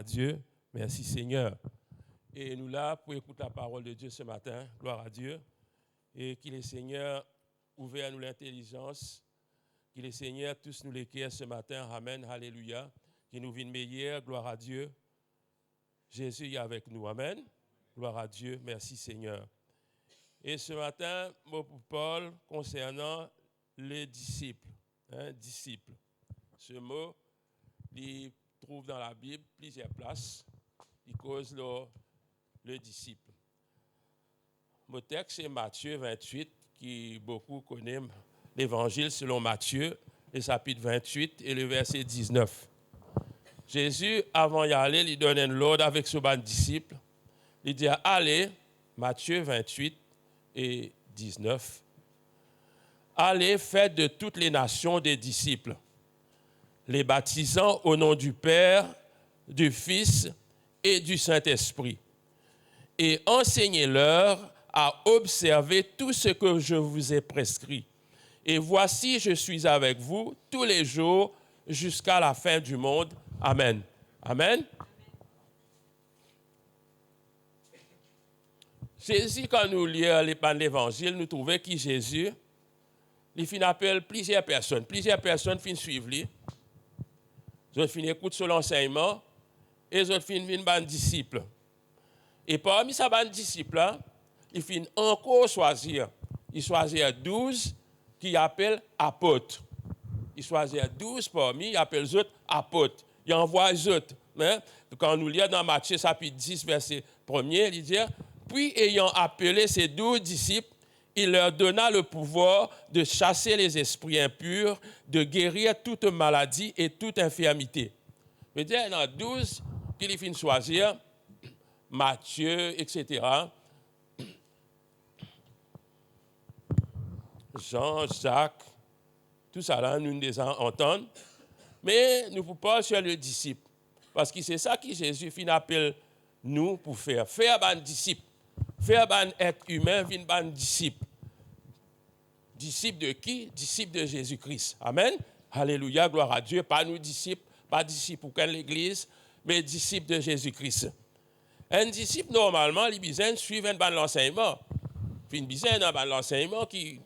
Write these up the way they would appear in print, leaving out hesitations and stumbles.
à Dieu. Merci Seigneur. Et nous là pour écouter la parole de Dieu ce matin. Gloire à Dieu. Et qu'il est Seigneur ouvert à nous l'intelligence. Qu'il est Seigneur tous nous l'écrire ce matin. Amen. Alléluia. Qu'il nous vienne meilleur. Gloire à Dieu. Jésus est avec nous. Amen. Gloire à Dieu. Merci Seigneur. Et ce matin, mot pour Paul concernant les disciples. Disciples. Ce mot, il trouve dans la Bible plusieurs places. Il cause le disciple. Mon texte est Matthieu 28, qui beaucoup connaissent l'évangile selon Matthieu, le chapitre 28 et le verset 19. Jésus, avant d'y aller, il donne l'ordre avec ses disciples. Il dit, allez, Matthieu 28 et 19. Allez, faites de toutes les nations des disciples, les baptisant au nom du Père, du Fils et du Saint-Esprit, et enseignez-leur à observer tout ce que je vous ai prescrit. Et voici, je suis avec vous tous les jours jusqu'à la fin du monde. Amen. Amen. Jésus, quand nous lisons l'Évangile, nous trouvons que Jésus, il appelle plusieurs personnes. Plusieurs personnes finissent suivre lui. Ils ont fini écouter son enseignement et ils ont fini un disciple. Et parmi ces disciples, il finit encore choisir. Il choisit 12 qu'il appelle apôtres. Il choisit 12 parmi, il appelle les autres apôtres. Il envoie les autres. Hein? Quand nous lisons dans Matthieu chapitre 10, verset 1er, il dit, puis ayant appelé ces 12 disciples, il leur donna le pouvoir de chasser les esprits impurs, de guérir toute maladie et toute infirmité. Mais il y en a 12 qu'il finit choisir, Matthieu, etc. Jean, Jacques, tout ça là, nous les entendons. Mais nous ne pouvons pas sur le disciple. Parce que c'est ça que Jésus appelle nous pour faire. Faire un disciple. Faire un être humain, vient un disciple. Disciple de qui? Disciple de Jésus-Christ. Amen. Alléluia, gloire à Dieu. Pas nous disciples, pas disciples pour l'Église, mais disciple de Jésus-Christ. Un disciple, normalement, il besoin suivre un bon enseignement. Il besoin d'un enseignement qui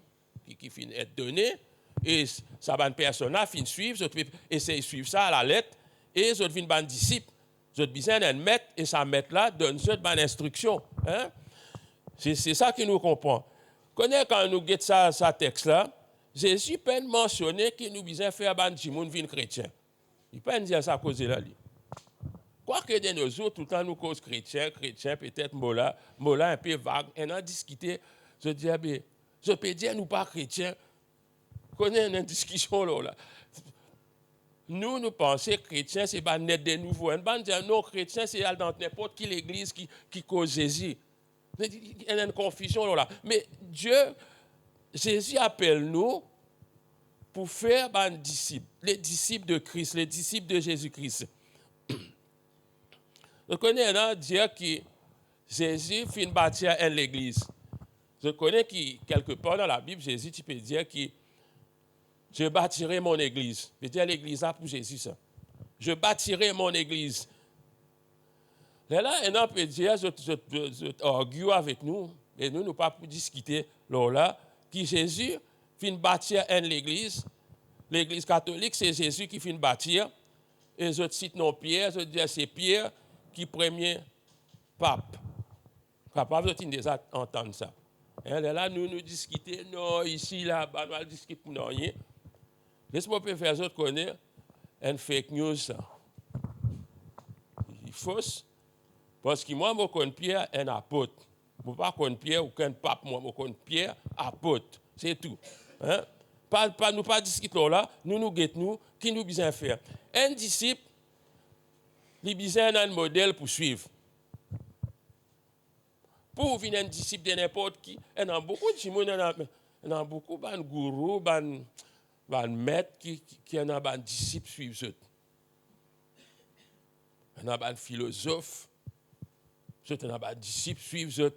finit être donné. Et ça va une personne là, finit suivre, essayer de suivre ça à la lettre, et les autres viennent un disciple. Les autres besoin d'un maître, et sa maître là donne une bonne instruction. Hein? C'est ça qui nous comprend. Quand nous guettons ça texte là, Jésus peut mentionner qu'il nous besoin faire ban du monde vin chrétien. Il peut dire ça à cause de là. Quoique de nos jours, tout le temps nous cause chrétien, peut-être mola un peu vague. On a discuté, je dis, je peux dire nous pas chrétiens. Connais une discussion là. Nous pensons que chrétien, c'est pas naître de nouveau. On va dire non, chrétien, c'est dans n'importe quelle église qui cause Jésus. Il y a une confusion là. Mais Jésus appelle nous pour faire des disciples, les disciples de Christ, les disciples de Jésus-Christ. Je connais un dire que Jésus finit bâtir l'église. Je connais que quelque part dans la Bible, Jésus, tu peux dire que je bâtirai mon église. Je veux dire l'église là pour Jésus ça. Je bâtirai mon église. Là, on peut dire, je argue avec nous, et nous pas pour discuter là, que Jésus finit bâtir l'église. L'église catholique, c'est Jésus qui finit bâtir. Et je cite non Pierre, je dis c'est Pierre qui est premier pape. Capable de déjà entendre ça. Et là, nous discutons, non, ici, là, nous discutons, non, rien. Laisse-moi faire les autres connaître une fake news. Il faut. Parce que moi, je connais Pierre un apôtre. Je ne connais pas Pierre ou qu'un pape, moi, je connais Pierre apôtre. C'est tout. Hein? Nous pas discuter là, nous guettons, qui nous besoin faire. Un disciple, il a besoin d'un modèle pour suivre. Pour devenir un disciple de n'importe qui, il y a beaucoup de gens, il y a beaucoup de gourous, de maîtres qui ont des disciples suivent eux. Il y a des philosophes, il y a des disciples suivent eux.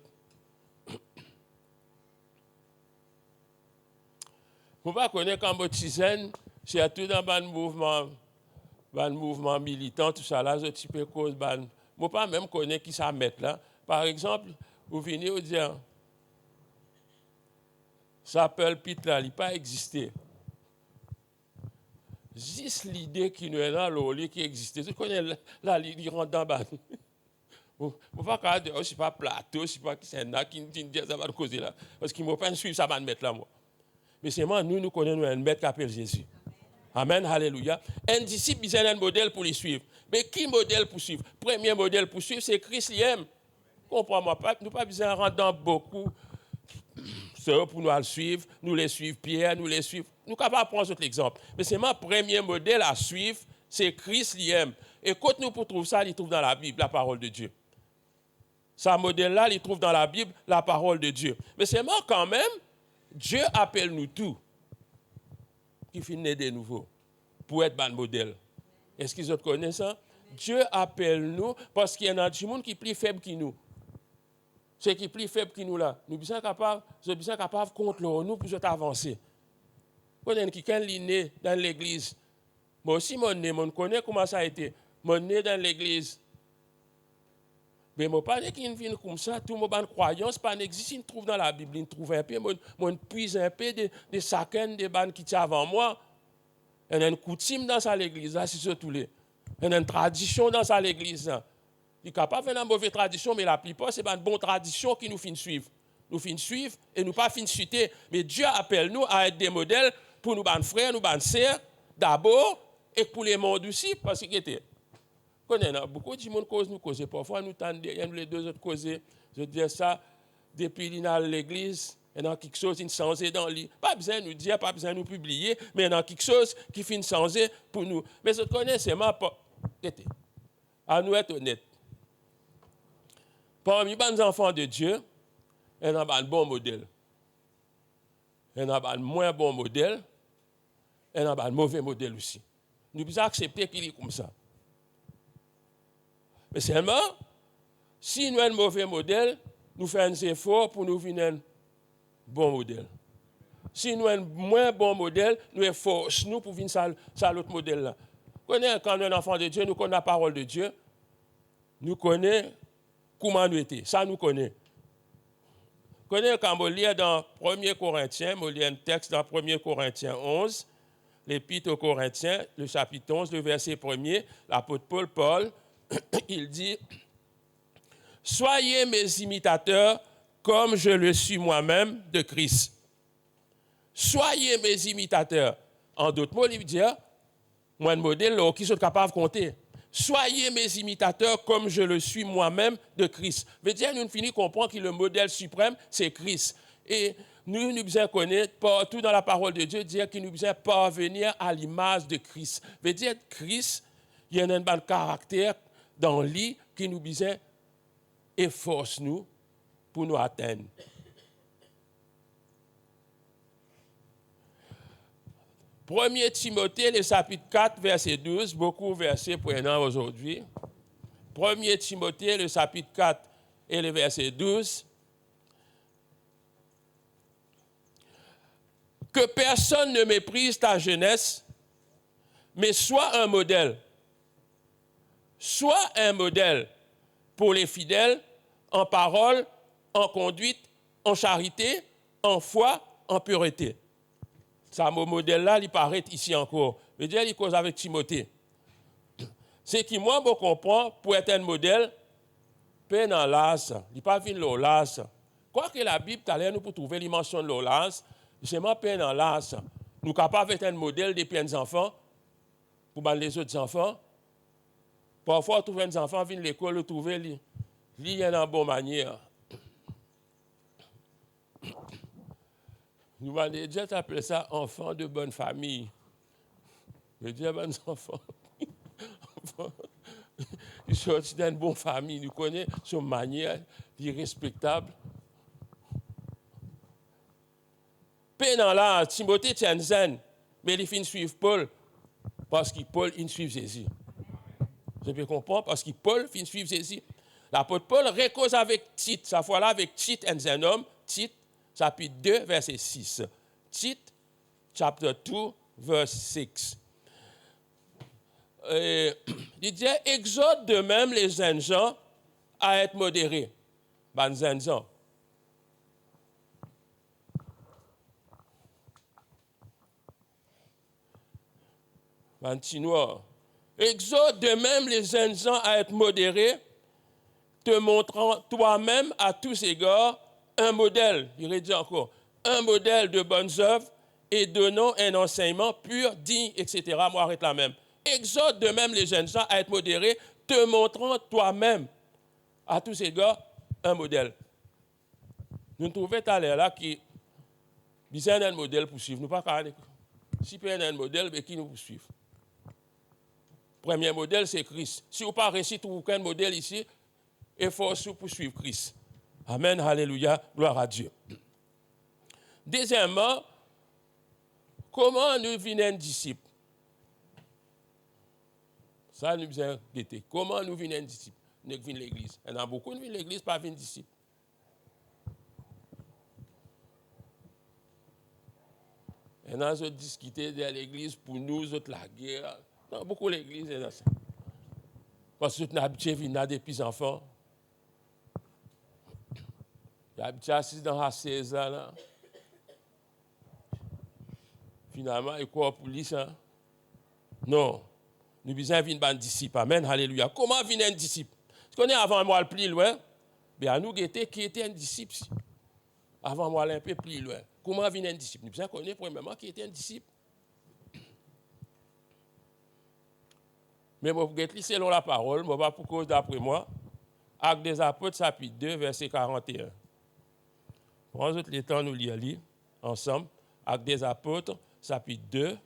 Vous ne connaissez qu'en Botisène, c'est tout dans le mouvement ban mouvement militant, tout ça là, je type cause, ban, moi pas même connaître qui ça met là. Par exemple, vous venez vous dire, ça s'appelle Pete là, il n'a pas existé. Juste l'idée qui nous est là, l'olé qui existait. Tu connais là, il rentre dans ban. Vous ne pouvez pas dire, je ne suis pas plateau, je ne suis pas qui c'est là, qui dit ça va causer là. Parce qu'il ne m'a pas suivre, ça va me mettre là, moi. Mais c'est moi, nous connaissons un maître qui appelle Jésus. Amen, alléluia. Un disciple, il a un modèle pour les suivre. Mais qui modèle pour suivre? Premier modèle pour suivre, c'est Christ lui-même. Comprends-moi pas, nous pas besoin de rentrer dans beaucoup. C'est eux pour nous le suivre, nous les suivre Pierre, nous les suivre. Nous sommes capables de prendre cet exemple. Mais c'est mon premier modèle à suivre, c'est Christ lui-même. Et quand nous pour trouver ça, il trouve dans la Bible, la parole de Dieu. Ce modèle-là, il trouve dans la Bible la parole de Dieu. Mais c'est moi quand même, Dieu appelle nous tous qui finissent de nouveau pour être bon modèle. Est-ce qu'ils autres connaissent ça? Dieu appelle nous parce qu'il y a des gens qui sont plus faibles que nous. Ceux qui sont plus faibles que nous là, nous sommes capables de contre nous pour avancer. Quand il y a quelqu'un qui est né dans l'église, moi aussi, je connais comment ça a été. Je suis né dans l'église. Mais je ne pas qui vient comme ça, tout le monde croyance pas n'existe, il trouve dans la Bible, il trouve un peu, je puise un peu de chacun des bandes qui étaient avant moi. Il y a une coutume dans sa église, c'est surtout les. Il y a une tradition dans sa église. Il est capable de faire une mauvaise tradition, mais la plupart, c'est une bonne tradition qui nous fait suivre. Nous fait suivre et nous pas fin chuter. Mais Dieu appelle nous à être des modèles pour nous, nos frères, nos sœurs, d'abord, et pour les mondes aussi, parce que était. Beaucoup de gens nous causent. Parfois, nous tendons les deux autres causer. Je dis ça, depuis l'église, il y a quelque chose qui change dans le lit. Pas besoin de nous dire, pas besoin de nous publier, mais il y a quelque chose qui finit changer pour nous. Mais je connais, c'est ma pas. À nous être honnêtes. Parmi les enfants de Dieu, il y a un bon modèle. Il y a un moins bon modèle. Il y a un mauvais modèle aussi. Nous devons accepter qu'il est comme ça. Mais seulement, si nous avons un mauvais modèle, nous faisons un effort pour nous venir un bon modèle. Si nous avons un moins bon modèle, nous efforçons pour venir à l'autre modèle-là. Quand nous sommes un enfant de Dieu, nous connaissons la parole de Dieu. Nous connaissons comment nous étions. Ça, nous connaissons. Quand on lit dans 1 Corinthiens, on lit un texte dans 1 Corinthiens 11, l'Épître aux Corinthiens, le chapitre 11, le verset 1er, l'apôtre Paul, il dit « Soyez mes imitateurs comme je le suis moi-même de Christ. » Soyez mes imitateurs. En d'autres mots, il veut dire, moi, un modèle qui sont capables de compter. Soyez mes imitateurs comme je le suis moi-même de Christ. Veut dire, nous finissons comprendre que le modèle suprême, c'est Christ. Et nous devons connaître partout dans la parole de Dieu, dire que nous devons parvenir à l'image de Christ. Veut dire, Christ, il y a un bon caractère dans lui qui nous besoin efforce nous pour nous atteindre. Premier Timothée, le chapitre 4, verset 12, beaucoup de versets prenants aujourd'hui. Premier Timothée, le chapitre 4 et le verset 12. Que personne ne méprise ta jeunesse, mais sois un modèle. Sois un modèle pour les fidèles en parole, en conduite, en charité, en foi, en pureté. Ça, mon modèle-là, il paraît ici encore. Je veux dire, il cause avec Timothée. C'est que moi, je comprends, pour être un modèle, pas dans l'as, il n'est pas venu l'olas. Quoi que la Bible, tout à l'heure, nous pour trouver l'immension de l'olas, c'est moi pas dans l'as. Nous sommes capables d'être un modèle des petits enfants, pour les autres enfants. Parfois, trouver des enfants viennent à l'école, trouver lui en bonne manière. Nous avons déjà appelé ça enfants de bonne famille. Je dis à bons enfants. Ils sont d'une bonne famille. Nous connaissons son manière irrespectable. Pendant là, Timothée tient zen, mais il finit suivre Paul parce que Paul il suit Jésus. Je peux comprendre parce que Paul finit suivre Jésus. L'apôtre Paul récose avec Tite, sa fois là avec Tite, un homme, Tite, chapitre 2, verset 6. Tite, chapter 2, verse 6. il dit, exhorte de même les jeunes gens à être modérés. Ben, jeunes gens. Ben, chinois. Exhorte de même les jeunes gens à être modérés, te montrant toi-même à tous égards un modèle, il dit encore, un modèle de bonnes œuvres et donnant un enseignement pur, digne, etc. Moi, arrête là même. Exhorte de même les jeunes gens à être modérés, te montrant toi-même à tous égards un modèle. Nous trouvons tout à l'heure là qui besoin d'un modèle pour suivre. Nous pas carrément. Si vous avez un modèle, mais qui nous poursuivre? Premier modèle, c'est Christ. Si vous n'avez pas réussi à trouver aucun modèle ici, il faut poursuivre Christ. Amen, alléluia, gloire à Dieu. Deuxièmement, comment nous venons disciples? Ça, nous devons guetter. Comment nous venons disciples? Nous venons l'église. Il y en a beaucoup qui viennent l'église, pas venir disciples. Il y en a qui discuter de l'église pour nous, autres la guerre. Non, beaucoup l'église, il y en a ça. Parce que nous sommes habitués à venir des petits-enfants. Nous sommes habitués à assis dans la 16 ans. Là. Finalement, il quoi pour lui ça? Non. Nous besoin venir un disciple. Amen, alléluia. Comment venir un disciple? Parce qu'on est avant moi le plus loin, bien à nous guetter qui était un disciple. Avant moi un peu plus loin. Comment venir un disciple? Nous besoin connaître premièrement qui était un disciple. Mais pour guetter selon la parole, je vais pour cause d'après moi, Actes des Apôtres, chapitre 2, verset 41. Prenons le temps de nous lire ensemble. Actes des Apôtres, chapitre 2,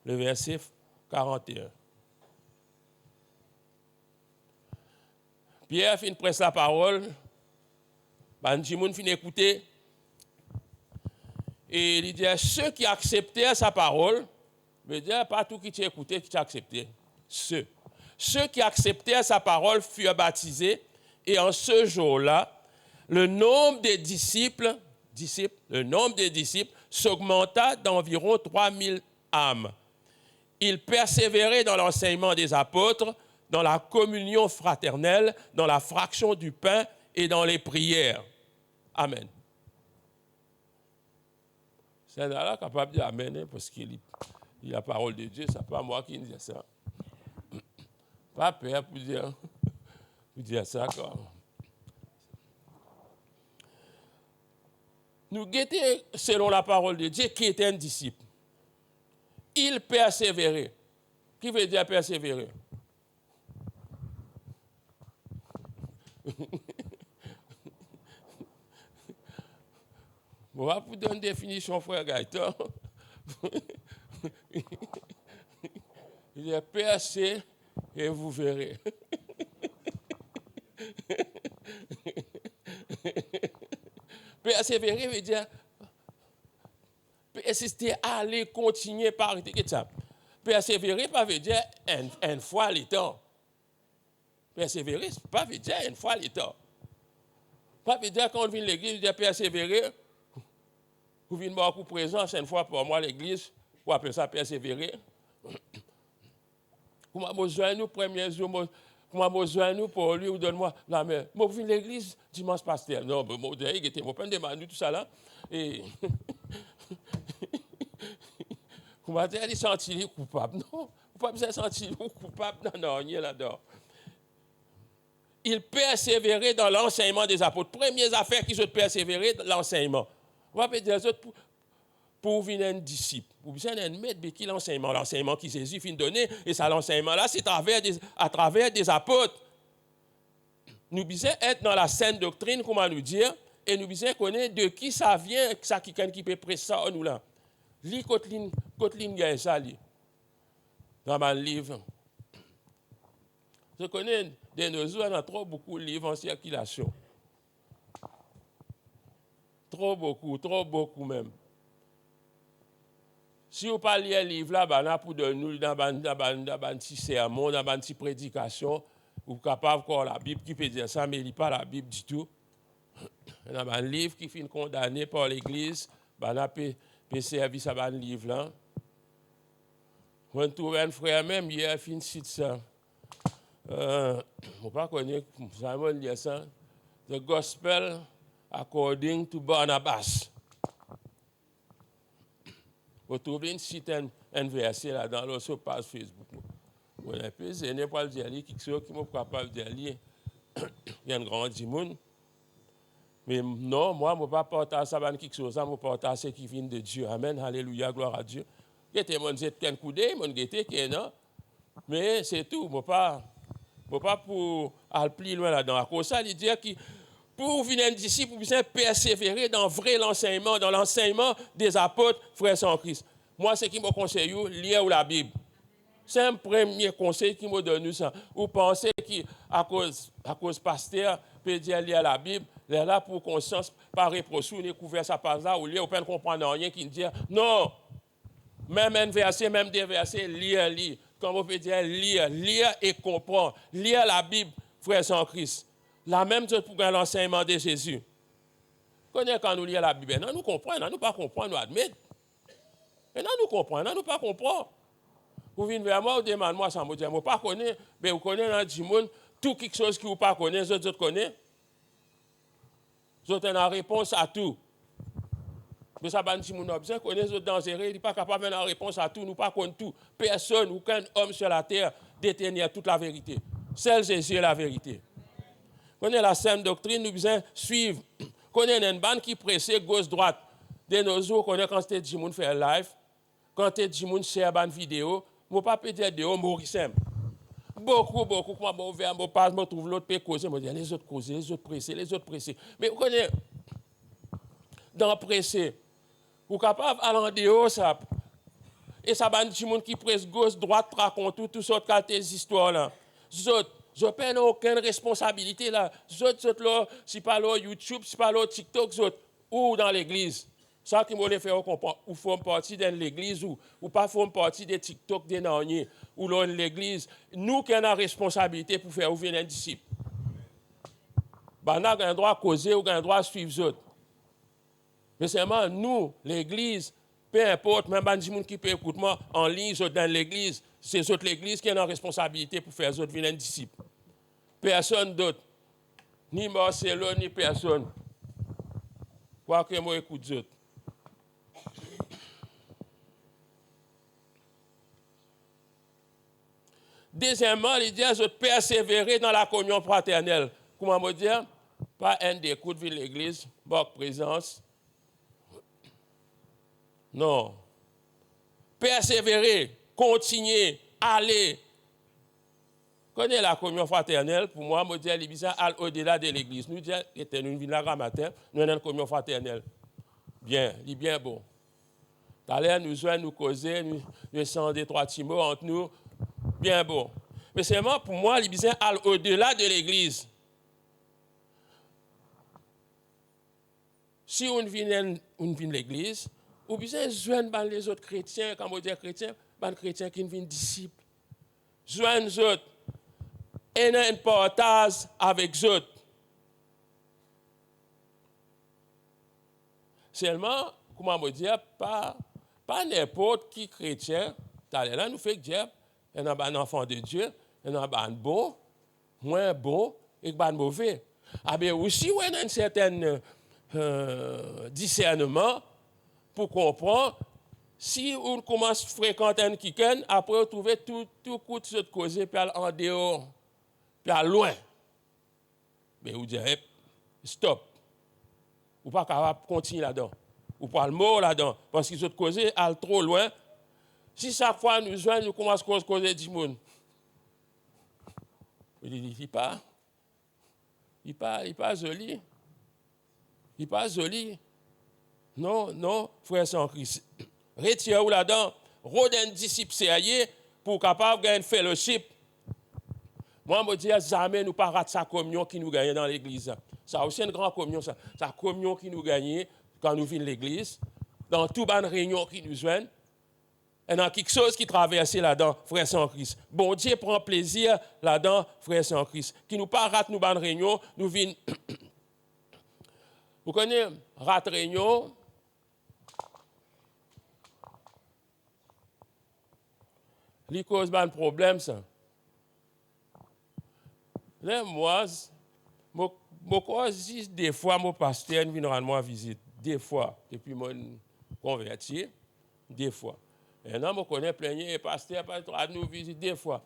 le verset 41. Pierre finit presse la parole, Banjimoun finit écouter, et il dit ceux qui acceptaient sa parole, veut dire pas tout qui t'a écouté, qui t'a accepté. Ceux qui acceptaient sa parole furent baptisés, et en ce jour-là, le nombre des disciples s'augmenta d'environ 3000 âmes. Ils persévéraient dans l'enseignement des apôtres, dans la communion fraternelle, dans la fraction du pain et dans les prières. Amen. C'est là capable de dire Amen, parce qu'il y a la parole de Dieu, ce n'est pas moi qui dis ça. Pas peur pour dire ça. Quoi. Nous guettons selon la parole de Dieu qui était un disciple. Il persévérait. Qui veut dire persévérer? On va vous donner une définition, frère Gaëtan. Il est percé et vous verrez. Persévérer veut dire persister, aller, continuer, pas arrêter. Persévérer, pas veut dire une fois le temps. Persévérer, pas veut dire une fois le temps. Pas veut dire quand on vient à l'église, veut dire persévérer. Vous venez beaucoup présent, c'est une fois pour moi l'église, pour appeler ça persévérer. Comment besoin nous, premier jour, comment besoin nous pour lui ou donne-moi la main. Moi, je viens à l'église dimanche pasteur. Non, mais moi, je suis pas de tout ça là. Et. Comment dire, il sentit coupable. Non, vous pas besoin de sentir coupable. Non, il est là-dedans. Il persévérait dans l'enseignement des apôtres. Première affaire qu'ils ont persévéré dans l'enseignement. On va dire les autres pour venir un disciple. Vous besoin d'un maître qui l'enseignement. L'enseignement qui Jésus finit de donner. Et ça, l'enseignement-là, c'est à travers des apôtres. Nous besoin être dans la sainte doctrine, comment nous dire, et nous besoin connaître de qui ça vient, ça qui peut prêcher ça nous là. Lis Coteline Gaësa, dans mon livre. Je connais de nos jours, on a trop beaucoup de livres en circulation. Trop beaucoup même. Si vous parlez un livre là, ben là pour de nous dans un petit sermon, dans une petite prédication, vous êtes capable de voir la Bible qui peut dire ça, mais il n'y a pas la Bible du tout. Dans un livre qui finit condamné par l'Église, ben là peut servir à un livre là. On trouve un frère même, il a fini de ça. Je ne pas connaître, Simon dit ça. The gospel according to Barnabas. Vous trouvez une site, un verset là dans notre page Facebook. On a pu essayer pas le dire, quelque chose qui est capable de dire. Il y a un grand monde. Mais non, moi, je ne vais pas partager ça, quelque chose, je vais partager ce qui vient de Dieu. Amen, alléluia, gloire à Dieu. Il y a mon jet qui coup d'œil, mon guetté qui est non. Mais c'est tout, je ne vais pas pour aller plus loin là-dedans. À cause de ça, il dit que pour venir un disciple, vous devez persévérer dans vrai l'enseignement, dans l'enseignement des apôtres, frères sans Christ. Moi, ce qui me conseille, lire la Bible. C'est un premier conseil qui me donne ça. Vous pensez qu'à cause pasteur, peut dire lire la Bible, là pour conscience, par reproche, on découvert ça par là, ou lire, on ne comprend rien qui dit non. Même un verset, même des versets, lire. Comme on peut dire, lire et comprendre. Lire la Bible, frères sans Christ. La même chose pour l'enseignement de Jésus. Quand nous lisons la Bible, nous comprenons, nous pas comprendre, nous admettons. Maintenant, nous comprenons, nous pas comprendre. Vous venez vers moi, vous demandez moi ça, vous dites, vous pas connaissez, mais vous connaissez dans le monde, tout quelque chose que vous pas connaissez, vous connaissez. Vous avez une réponse à tout. Mais ça, si vous connaissez les dangereux, il n'est pas capable de donner une réponse à tout, nous pas connaissons tout. Personne, aucun homme sur la terre détenir toute la vérité. Seul Jésus est la vérité. Connaissez la sainte doctrine, nous devons suivre. Connaissez une bande qui presse gauche-droite. De nos jours, connaissez quand c'était du monde faire live, quand c'était du monde share une vidéo, je ne peux pas dire de haut, Maurice. Beaucoup, quand je ouvert mon page, je trouve l'autre peut causer, je dis les autres causer, les autres pressés. Mais vous connaissez, dans pressé, vous êtes capable d'aller en dehors, ça. Et ça va du monde qui presse gauche, droite, raconte tout sortes de histoires là. Je ne prends aucune responsabilité là. Là, si pas là YouTube, si pas là TikTok, ou dans l'église. Ça qui m'a fait comprendre, ou font partie de l'église, ou pas font partie des TikTok des nanniers, ou là l'église. Nous qui avons la responsabilité pour faire ouvrir un disciple. Ben, on a un droit à causer, ou un droit à suivre les autres. Mais seulement nous, l'église, peu importe, même si gens qui peut écouter moi en ligne, dans l'église, c'est l'église qui a la responsabilité pour faire les autres venir un disciple. Personne d'autre. Ni Marcelo, ni personne. Quoi que moi écoute les autres. Deuxièmement, il dit à eux persévérer dans la communion fraternelle. Comment me dire? Pas un des coups de l'église, bonne présence. Non. Persévérer, continuer, aller. Connaissez la communion fraternelle, pour moi, me dire les au-delà de l'église. Nous disons, nous venons là matin, nous avons une communion fraternelle. Bien, il est bien bon. Tout à l'heure, nous jouons, nous causer, nous sentons des trois petits mots entre nous. Bien bon. Mais seulement pour moi, il disait au-delà de l'église. Si on vient de l'église, ou bien joindre les autres chrétiens, quand on dit chrétiens, les chrétiens qui viennent disciples. Joindre les autres. Et un partage avec les autres. Seulement, comment on dit, pas n'importe qui chrétien. Là, nous fait dire, il y a un enfant de Dieu, il y a un bon, moins bon et un mauvais. Ah bien aussi, il y a un certain discernement pour comprendre si on commence à fréquenter un quelqu'un, après on trouve tout coup de causer puis en dehors, puis à loin. Mais vous dites, stop. Ou pas capable de continuer là-dedans. Ou pas le mot là-dedans. Parce qu'ils ont causé à trop loin. Si chaque fois nous joignons, nous commençons à causer du monde. Il n'est pas joli. Il n'est pas joli. Non, frère sans Christ. Retirez-vous là-dedans. Rôde un disciple sérieux pour capable de gagner un fellowship. Moi, je me dis, jamais nous ne pas rater sa communion qui nous gagne dans l'église. Ça aussi une grande communion, ça. Sa communion qui nous gagne quand nous venons de l'église. Dans toutes les réunions qui nous joignent. Et dans quelque chose qui traverse là-dedans, frère sans Christ. Bon Dieu prend plaisir là-dedans, frère sans Christ. Qui nous pas rate nous bonnes réunions, nous venons. Vous connaissez, rate réunion. Il cause un problème, ça. Là, moi, des fois, mon pasteur vient rendre moi visite. Des fois, depuis mon converti, des fois. Et non, je connais plein de pasteurs, pas nous visite des fois.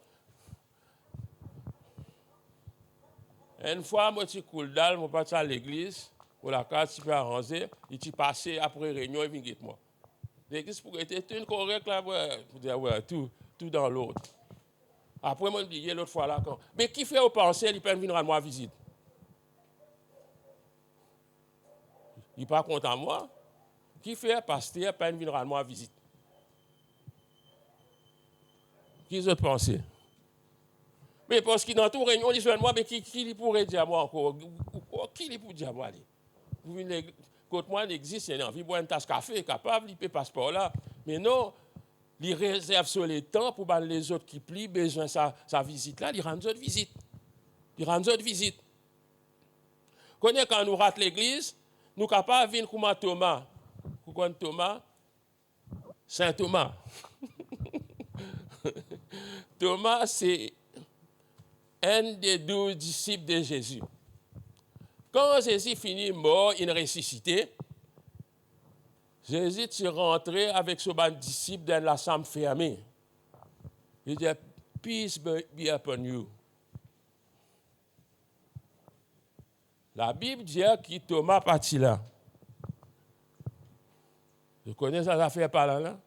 Une fois, moi, je suis cool dalle, je suis à l'église, pour la carte, je suis arrangé, il est passé après réunion, il vient moi. L'église pour être une correcte, là, pour dire, ouais, tout dans l'autre. Après, moi, je me dis, l'autre fois là, quand. Mais qui fait au penser, il peut venir rendre moi visite? Il n'est pas content de moi. Qui fait pasteur, peut venir rendre moi visite? Qui ont pensé? Mais parce que dans toute réunion, ils disent moi, mais qui pourrait dire à moi encore? Qui pourrait dire à moi? Quand moi, il existe, il y a envie de boire une tasse de café, capable, il peut passer par là. Mais non, il réserve sur les temps pour les autres qui plient, besoin de sa visite là, il rend d'autres visites. Il rend d'autres visites. Quand nous ratons l'église, nous sommes capables de venir comme Thomas. Vous connaissez Thomas? Saint Thomas. Thomas, c'est un des 12 disciples de Jésus. Quand Jésus finit mort, il est ressuscité. Jésus est rentré avec son disciple dans la chambre fermée. Il dit, peace be upon you. La Bible dit que Thomas partit là. Vous connaissez ça affaire par là?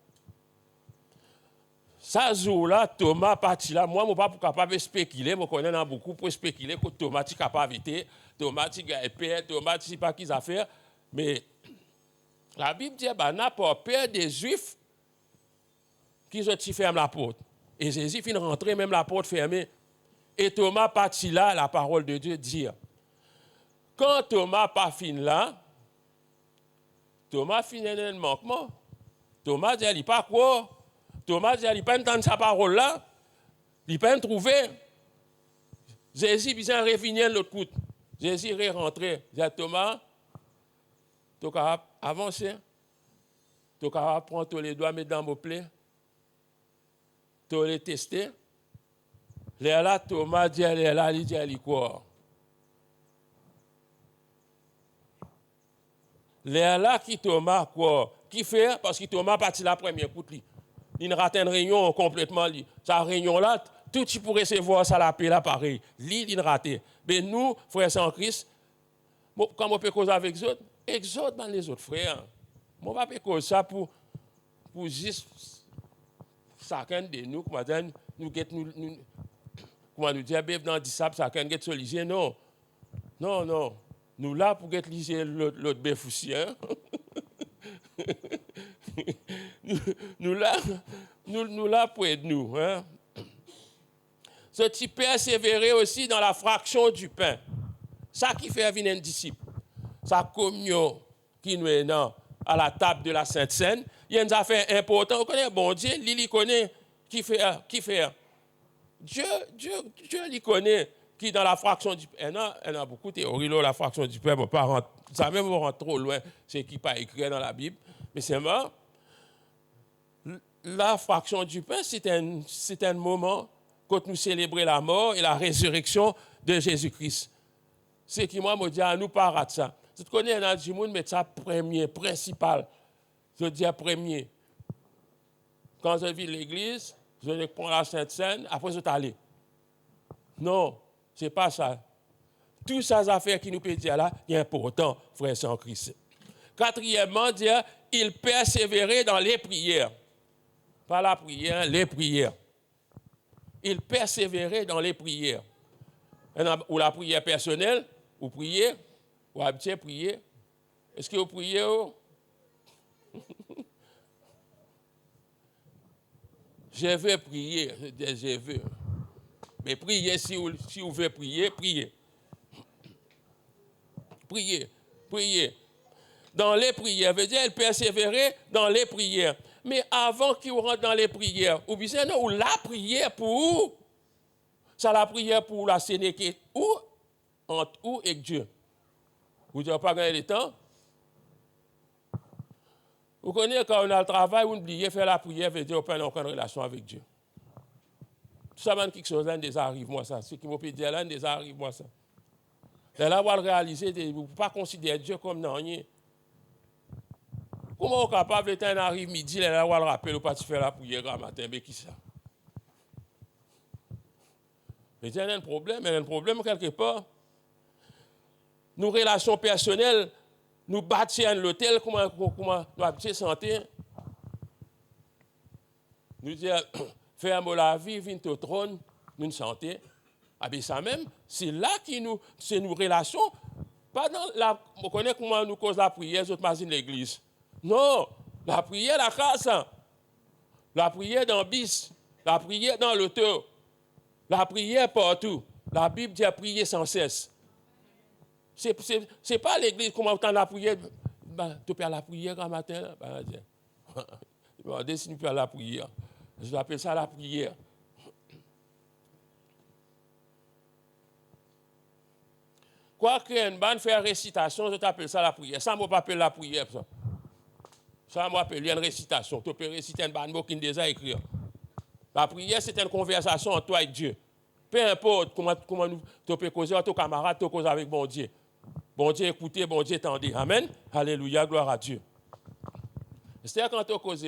Ça jour-là, Thomas partit là. Moi, je ne suis pas capable de spéculer. Je connais beaucoup pour spéculer que Thomas est capable d'éviter. Thomas est père, Thomas ne sait pas qui affaire. Mais la Bible dit qu'il n'a pas peur des Juifs qui ferment la porte. Et Jésus finit rentrer, même la porte fermée. Et Thomas partit là, la parole de Dieu dit. Quand Thomas pas fini là, Thomas finit un manquement. Thomas dit, il n'est pas quoi. Thomas dit, il n'a pas entendu sa parole là. Il n'a pas trouvé. Jésus vient revenir de l'autre côté. Jésus est rentré. Il dit, Thomas, tu as avancé. Tu as prendre tous les doigts, mettre dans vos plaies. Tu as les testé. Là, Thomas dit, il dit, quoi? Là, qui Thomas, quoi? Qui fait? Parce que Thomas parti la première coup. Il rate une réunion complètement. Sa réunion-là, tout tu pourrait recevoir ça la paix là pareil. Il raté. Mais nous, frères en Christ, quand on peut causer avec les autres, exhorte les autres frères. On ne va pas causer ça pour juste chacun de nous, comment nous dire, dans le disciple, chacun get solution. Non. Non, non. Nous là pour get liser l'autre bœuf aussi. Hein? nous là pour aider nous. Hein? Ce type persévérer aussi dans la fraction du pain. Ça qui fait venir un disciple. Sa communion qui nous est à la table de la Sainte Seine. Il y a une affaire importante. On connaît bon Dieu, il connaît qui fait. Dieu il connaît qui dans la fraction du pain. Il y a beaucoup de théories là, la fraction du pain. Ça même rentre trop loin, c'est qui pas écrit dans la Bible. Mais c'est mort. La fraction du pain, c'est un moment quand nous célébrons la mort et la résurrection de Jésus-Christ. C'est qui moi me dit à nous pas rater ça. Tu connais un du monde, mais ça premier, principal. Je dis premier. Quand je vis l'église, je prends la Sainte Seine, après je t'allais. Non, ce n'est pas ça. Toutes ces affaires qui nous peuvent dire là, il est important, frères en Christ. Quatrièmement, dire, il persévérait dans les prières. Pas la prière, les prières. Il persévérait dans les prières. Ou la prière personnelle, ou prier, ou habituer prier. Est-ce que vous priez? Je veux prier, je veux. Mais priez si vous voulez prier, priez. Priez. Dans les prières, veut dire elle persévérait dans les prières. Mais avant qu'il rentre dans les prières, ou bien non, ou la prière pour où? Ça la prière pour la Sénéquée. Où? Entre où et Dieu? Vous n'avez pas gagné le temps? Vous connaissez quand on a le travail, vous oubliez faire la prière, veut dire qu'on n'a aucune relation avec Dieu. Tout ça, quelque chose là, déjà arrive moi ça. Ce qui m'a dit là, déjà arrive moi ça. Et là, on va le réaliser, vous ne pouvez pas considérer Dieu comme non rien. Comment on est capable de temps arrive midi, là, on va le rappeler, on pas faire la prière grand matin, mais qui ça? Mais il y a un problème quelque part. Nos relations personnelles, nous bâtir à l'hôtel, comment nous habiter santé. Nous dire, faire la vie, venir au trône, nous santé. Ah bien ça même, c'est là que c'est nos relations. Pas dans la, on connaît comment nous cause la prière, autres imagine l'église. Non, la prière, la casse. La prière dans bis, la prière dans l'auto, la prière partout. La Bible dit à prier sans cesse. C'est pas l'église, comment on la prière. Ben, tu peux la prière un matin. Ben, si tu peux la prière. Je appelle ça la prière. Quoi qu'une bonne faire récitation, je t'appelle ça la prière. Ça, moi, pas appeler la prière. Ça, moi, appelle une récitation. Tu peux réciter un bon mot qui déjà écrit. La prière, c'est une conversation entre toi et Dieu. Peu importe comment tu peux causer avec ton camarade, tu causes avec bon Dieu. Bon Dieu écoutez, bon Dieu tendez. Amen. Alléluia, gloire à Dieu. C'est-à-dire quand tu causes.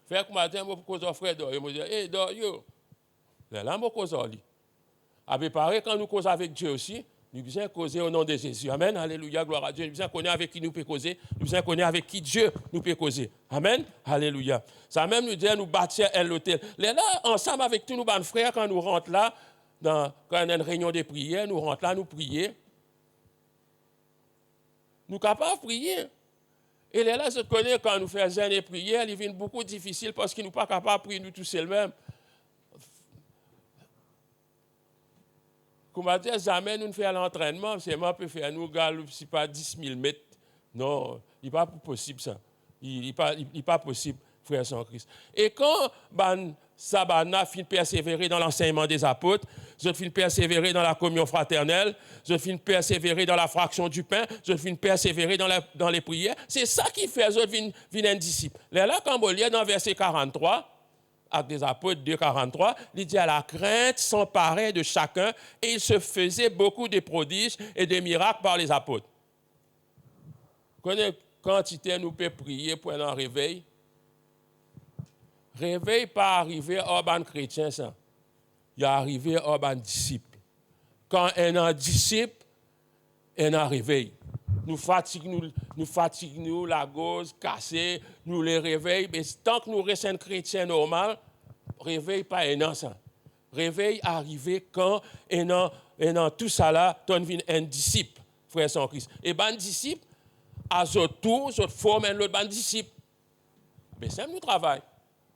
Faire comme matin, je cause au frère d'or. Je me dis, hé, d'or, yo. Là, je cause au lit. Avec pareil, quand nous causons avec Dieu aussi, nous devons causer au nom de Jésus. Amen. Alléluia, gloire à Dieu. Nous devons connaître avec qui nous pouvons causer. Nous devons connaître avec qui Dieu nous peut causer. Amen. Alléluia. Ça même nous dit nous bâtir un hôtel. Là, ensemble avec tous nos bons frères, quand nous rentrons là, quand on a une réunion de prière, nous rentrons là, nous prions. Nous sommes capables de prier. Et là, je connais quand nous faisons des prières, il devient beaucoup difficile parce qu'ils ne sont pas capables de prier nous tous seuls-mêmes. Comme on dit, jamais nous ne faisons l'entraînement, c'est moi qui peux faire nous, si pas 10 000 mètres. Non, il n'est pas possible ça. Il n'est pas possible, frère sans Christ. Et quand Sabana finit persévérer dans l'enseignement des apôtres, je finis persévérer dans la communion fraternelle, je finis persévérer dans la fraction du pain, je finis persévérer dans les prières. C'est ça qui fait je viens un disciple. Là, quand on lit dans verset 43, Actes des apôtres 2,43, il dit à la crainte s'emparait de chacun et il se faisait beaucoup de prodiges et de miracles par les apôtres. Connaissez quantité nous peut prier pour un réveil? Réveil pas arrivé au ban chrétien ça. Il est arrivé au ban disciple. Quand un disciple, un réveil. Nous fatiguons, la gauze cassée, nous les réveillons, mais tant que nous restons chrétiens normaux, réveil pas un ça. Réveil arrivé quand tout ça là, tu es un disciple, frère sans Christ. Et ban disciple, à notre tour, notre forme un autre ban disciple. Mais ça nous travaille.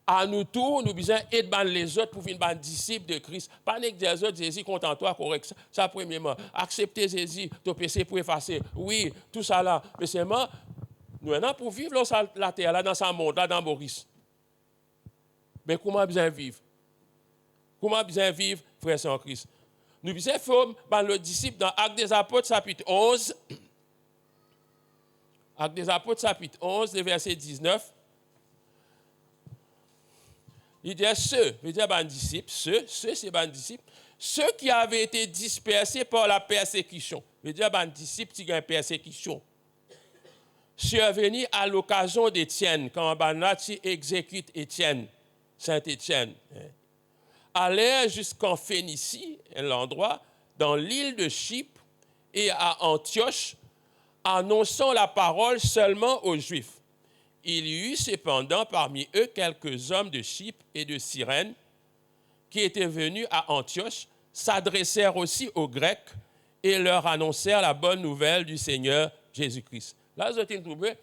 À nous tous, nous besoin aider les autres pour venir ban disciples de Christ. Pas que des autres, Jésus, contente-toi, correct. Ça, premièrement. Accepter Jésus, ton péché pour effacer. Oui, tout ça là. Mais c'est moi, nous sommes pour vivre là, la terre, là, dans ce monde, là, dans Maurice. Mais comment bien vivre? Comment bien vivre, frère sans Christ? Nous besoin faire le disciple dans Actes des Apôtres, chapitre 11. Actes des Apôtres, chapitre 11, le verset 19. Il dit ceux, je veux dire, disciples, ceux, c'est ban disciples, ceux qui avaient été dispersés par la persécution. Je veux dire, disciples, qui ont une persécution. Survenus à l'occasion d'Étienne, quand Banati exécute Étienne, Saint-Étienne. Allèrent jusqu'en Phénicie, l'endroit, dans l'île de Chypre et à Antioche, annonçant la parole seulement aux Juifs. Il y eut cependant parmi eux quelques hommes de Chypre et de Cyrène qui étaient venus à Antioche, s'adressèrent aussi aux Grecs et leur annoncèrent la bonne nouvelle du Seigneur Jésus-Christ. Là, vous avez trouvé,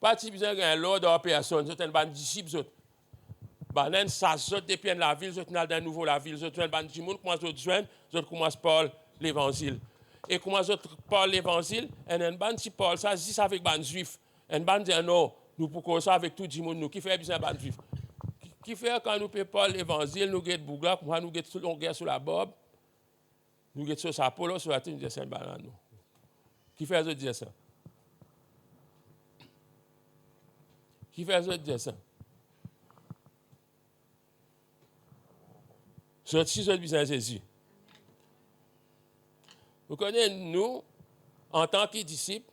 pas si besoin d'un lot de personnes, vous avez un disciple, banen ça zot depuis la ville, zot n'al d'un nouveau la ville, zot un ban di moun commence zot joindre, zot commence par l'évangile. Et comment zot par l'évangile, un ban si Paul ça dit ça avec ban juif. Un ban dit non, nous pour ça avec tout le monde nous qui fait besoin ban juif. Qui fait quand nous peut parler l'évangile, nous get bougla, nous get sur longueur sur la bob. Nous get sur sa polo sur la tête de Saint Balan nous. Qui fait zot dire ça? Qui fait zot dire ça? Sorti ce business Jésus. Vous connaissez, nous, en tant que disciples,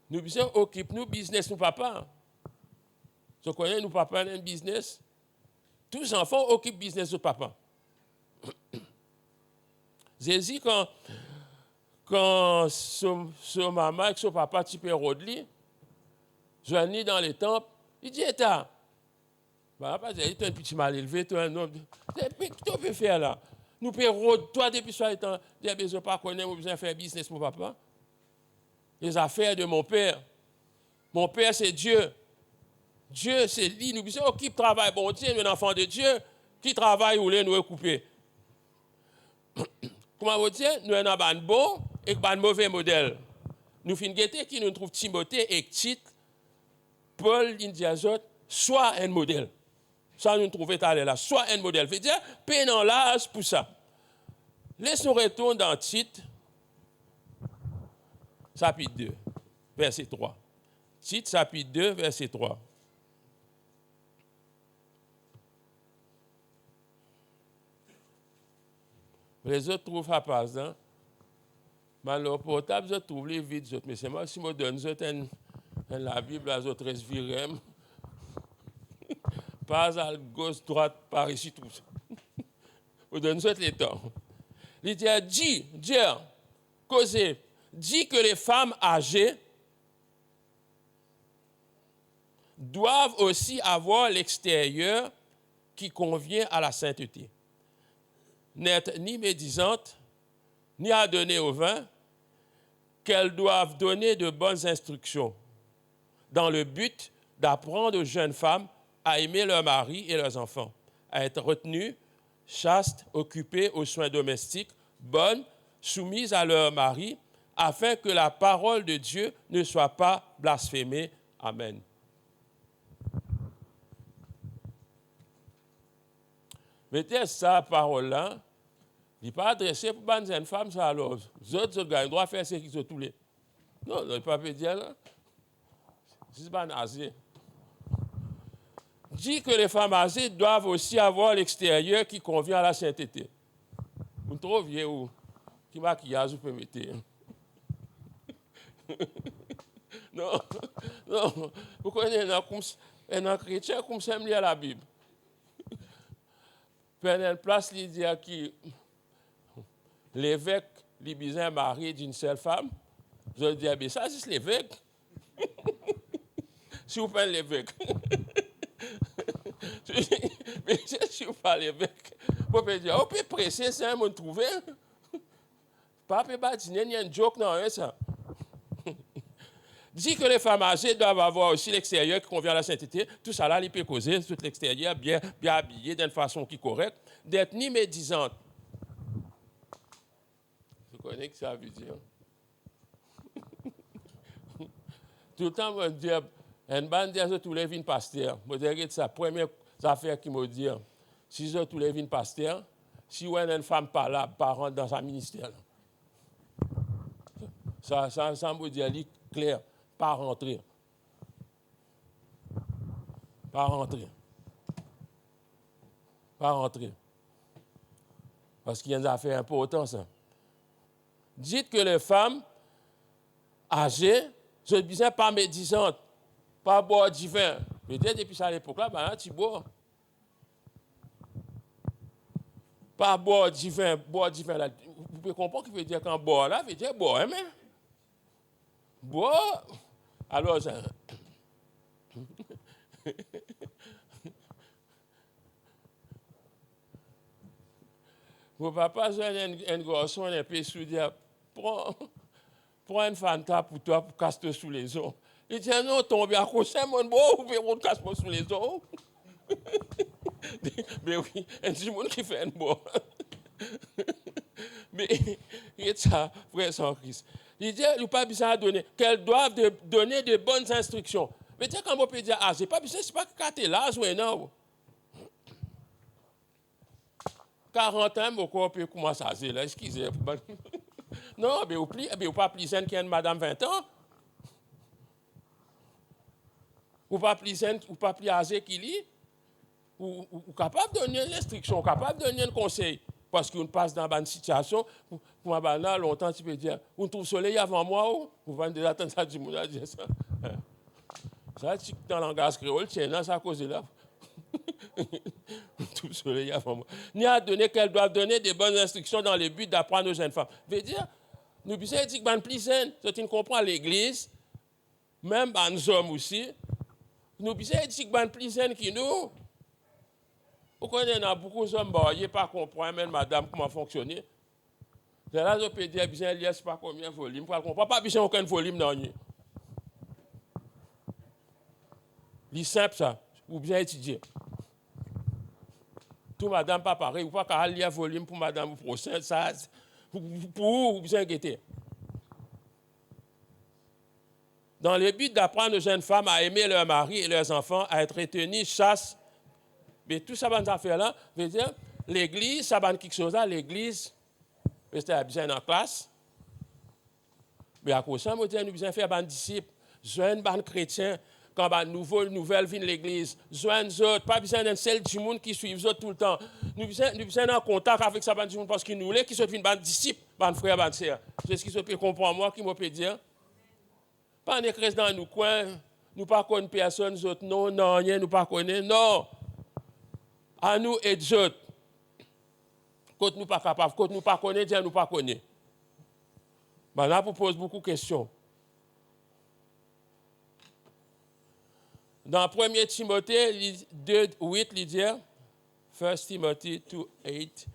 nous besoin occuper nous business, nous papa. Vous connaissez, nous papa, un business. Tous les enfants occupent business de papa. Jésus, quand son maman et son papa, tu peux rodli, joignent dans les temples, il dit, état. Papa, il dit, un petit mal élevé, toi, un homme. Qu'est-ce que tu peux faire là? Nous pouvons, toi, depuis ce temps, tu as besoin de pas connaître, nous besoin de faire business, mon papa. Les affaires de mon père. Mon père, c'est Dieu. Dieu, c'est lui. Nous besoin qui travaille, bon Dieu, un enfant de Dieu, qui travaille ou les nous recouper. Comment vous dire? Nous avons un bon et un mauvais modèle. Nous finissons qui nous trouve Timothée et Tite, Paul, l'Indiazot, soit un modèle. Ça, nous trouvons là, soit un modèle. Fait dire, paix dans l'âge pour ça. Laisse-nous retourner dans Tite, chapitre 2, verset 3. Tite, chapitre 2, verset 3. Les autres trouvent à pas, hein? Mais le portable, je trouve les vides, mais c'est moi, si je donne la Bible, les autres resvirent. Pas à gauche, droite, par ici, tout ça. Je donne les temps. Il dit, causez, dit que les femmes âgées doivent aussi avoir l'extérieur qui convient à la sainteté. N'être ni médisantes, ni à donner au vin, qu'elles doivent donner de bonnes instructions, dans le but d'apprendre aux jeunes femmes à aimer leurs maris et leurs enfants, à être retenues, chastes, occupées aux soins domestiques, bonnes, soumises à leur mari, afin que la parole de Dieu ne soit pas blasphémée. Amen. Mettez sa parole-là, il n'est pas adressé pour les jeunes femmes, ça alors. Les autres gars, ils doivent faire ce qu'ils ont tous les. Non, il ne pas dire là. C'est pas nazi. Dit que les femmes âgées doivent aussi avoir l'extérieur qui convient à la sainteté. Vous trouvez où? Qui maquillage vous permettez? Non, non. Vous connaissez un chrétien comme ça, il à la Bible. Pendant place, il dit que l'évêque, il besoin marié d'une seule femme. Je dis, ah bien, ça, c'est l'évêque. Si vous prenez l'évêque. Mais si vous parlez l'évêque, vous pouvez dire, on peut presser, c'est un monde trouvé. Pas peut dîner, il y a une joke dans ça. Dit que les femmes âgées doivent avoir aussi l'extérieur qui convient à la sainteté. Tout ça là, il peut causer tout l'extérieur bien habillé d'une façon qui est correcte, d'être ni médisante. Vous connaissez ce que ça veut dire? Tout le temps, on dit, une bande de tous les vignes pasteurs. Je dirais que c'est la première affaire qui me dit, si je tous les vignes pasteurs, si on a une femme pas là, pas rentre dans sa ministère. Ça me dit clair. Pas rentrer. Pas rentrer. Pas rentrer. Parce qu'il y a des affaires importantes, ça. Dites que les femmes âgées, je disais pas médisantes, pas boire du vin. Mais depuis ça à l'époque-là, ben, tu bois. Pas boire du vin, là. Vous pouvez comprendre qu'il veut dire quand boire là, veut dire boire, mais. Boire. Alors, ça. Mon papa, j'ai un garçon, un peu soudé, prends une Fanta pour toi, pour casser sous les os. Il dit, non, tombe à cause de mon beau, ou bien on casse sous les os. Mais oui, un petit monde qui fait un bon. Mais, il est ça, frère sans Christ. Il dit, il n'a pas besoin de donner, qu'elles doivent donner de bonnes instructions. Mais tu sais, quand on peut dire, ah, c'est pas besoin, c'est pas que l'âge ou non. 40 ans, on peut commencer à dire, là, excusez. Non, mais vous pas plus jeune qu'une madame 20 ans. Ou pas plus jeune, ou pas plus âgé qu'il est. ou capable de donner l'instruction, capable de donner un conseil. Parce qu'on passe dans une situation, pour un là, longtemps, tu peux dire, on trouve le soleil avant moi, ou vous venez déjà attendre ça, du monde à dire ça. Ça, dans le langage créole, tiens, là, ça a causé là. Tout le soleil avant moi. Ni à donner qu'elles doivent donner des bonnes instructions dans le but d'apprendre aux jeunes femmes. Veut dire, nous disons que c'est plus saine. Tu comprends à l'église, même les hommes aussi, nous disons que c'est plus saine que nous. Vous connaissez, il y a beaucoup d'hommes qui ne pas comprendre, même madame, comment fonctionner. Là, je peux dire, bien, il n'y a pas combien de volumes. Je ne comprends pas, bien, aucun volume dans le. C'est simple, ça. Ou bien étudier. Tout madame pas pareil. Ou pas qu'à lire volume pour madame prochain, ça, pour bien guetter. Dans le but d'apprendre aux jeunes femmes à aimer leurs maris et leurs enfants, à être retenues, chasse. Mais tout ça, ces affaires-là, veut dire, l'église, ça va quelque chose là, l'église, c'est bien en classe. Mais à cause de ça, nous avons besoin de faire des disciples, jeunes, des chrétiens, quand une nouvelle viennent l'église, jeunes autres, pas besoin d'un seul du monde qui suit les autres tout le temps. Nous avons besoin d'un contact avec ça, du monde parce qu'ils nous voulons, qui sont des disciples, des frères, des sœurs. C'est ce qui se peut comprendre moi, qui me peut dire. Pas en écrase dans nos coins, nous ne connaissons personne, nous autres, non, non, rien, nous ne connaissons, non. À nous et les autres. Quand nous ne sommes pas capables, quand nous ne connaissons pas, nous ne connaissons pas. Maintenant, vous posez beaucoup de questions. Dans 1 Timothée 2, 8, il dit, 1 Timothée 2, 8,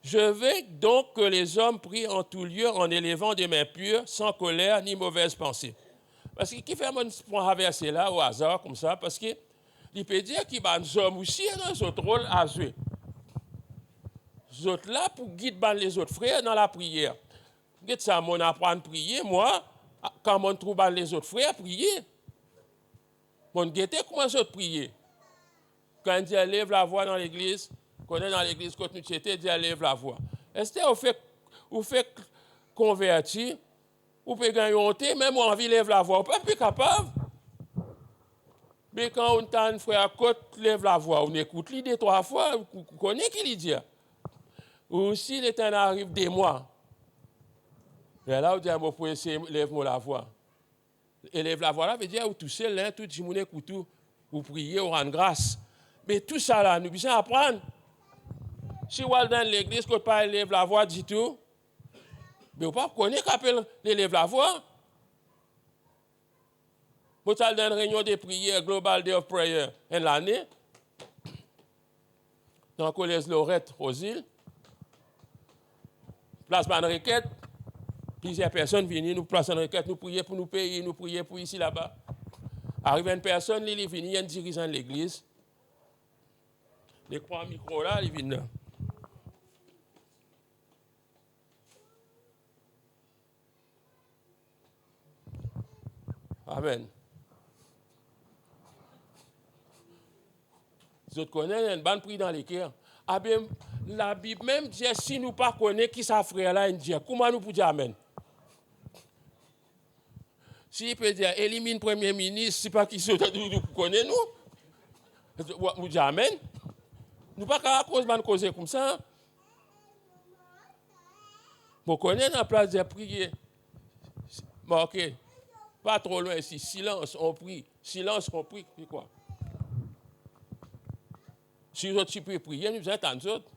je veux donc que les hommes prient en tout lieu en élevant des mains pures, sans colère ni mauvaise pensée. Parce que qui fait un verset là au hasard comme ça? Parce que il peut dire qu'il y a des hommes aussi dans un autre rôle à jouer. Les autres là pour guider les autres frères dans la prière. Guide ça, mon apprendre à prier, moi, quand on trouve les autres frères, prier. Mon guette comment les autres prier. Quand Dieu lève la voix dans l'église, quand on est dans l'église, quand nous sommes, Dieu lève la voix. Est-ce que vous faites convertir, vous pouvez gagner honte, même envie lève la voix, vous n'êtes pas plus capable. Mais quand on a un frère à côté, lève la voix, on écoute l'idée 3 fois, vous connaissez qui lui dit. Ou si l'Éternel arrive des mois, et là, on dit, vous pouvez essayer, lève-moi la voix. Et lève la voix là, veut dire, vous touchez l'un, tout le monde écoute, vous priez, vous rendez grâce. Mais tout ça là, nous devons apprendre. Si vous allez dans l'église, quand pas lève la voix, dit tout, mais vous ne connaissez pas qu'appelle lève la voix. Vous allez dans une réunion de prière, Global Day of Prayer, en l'année, dans le collège Lorette, aux îles, place de requête, plusieurs personnes viennent, nous placer en requête, nous prier pour nous payer, nous prier pour ici, là-bas. Arrive une personne, il vient, il y a un dirigeant de l'église. Il prend un micro là, il vient. Amen. Vous connaissez, il y a une bonne prise dans les cœurs. Ah bien, la Bible même dit, si nous ne connaissons pas qui sa frère là, comment nous pouvons dire Amen? S'il peut dire, élimine Premier ministre, si pas qui se nous connaissons, nous disons Amen. Nous ne pouvons pas causer comme ça. Vous connaissez la place de prier. Bon, ok. Pas trop loin ici. Silence, on prie. Silence, on prie. Puis quoi? Si vous autres pouvez prier, nous attendons les autres.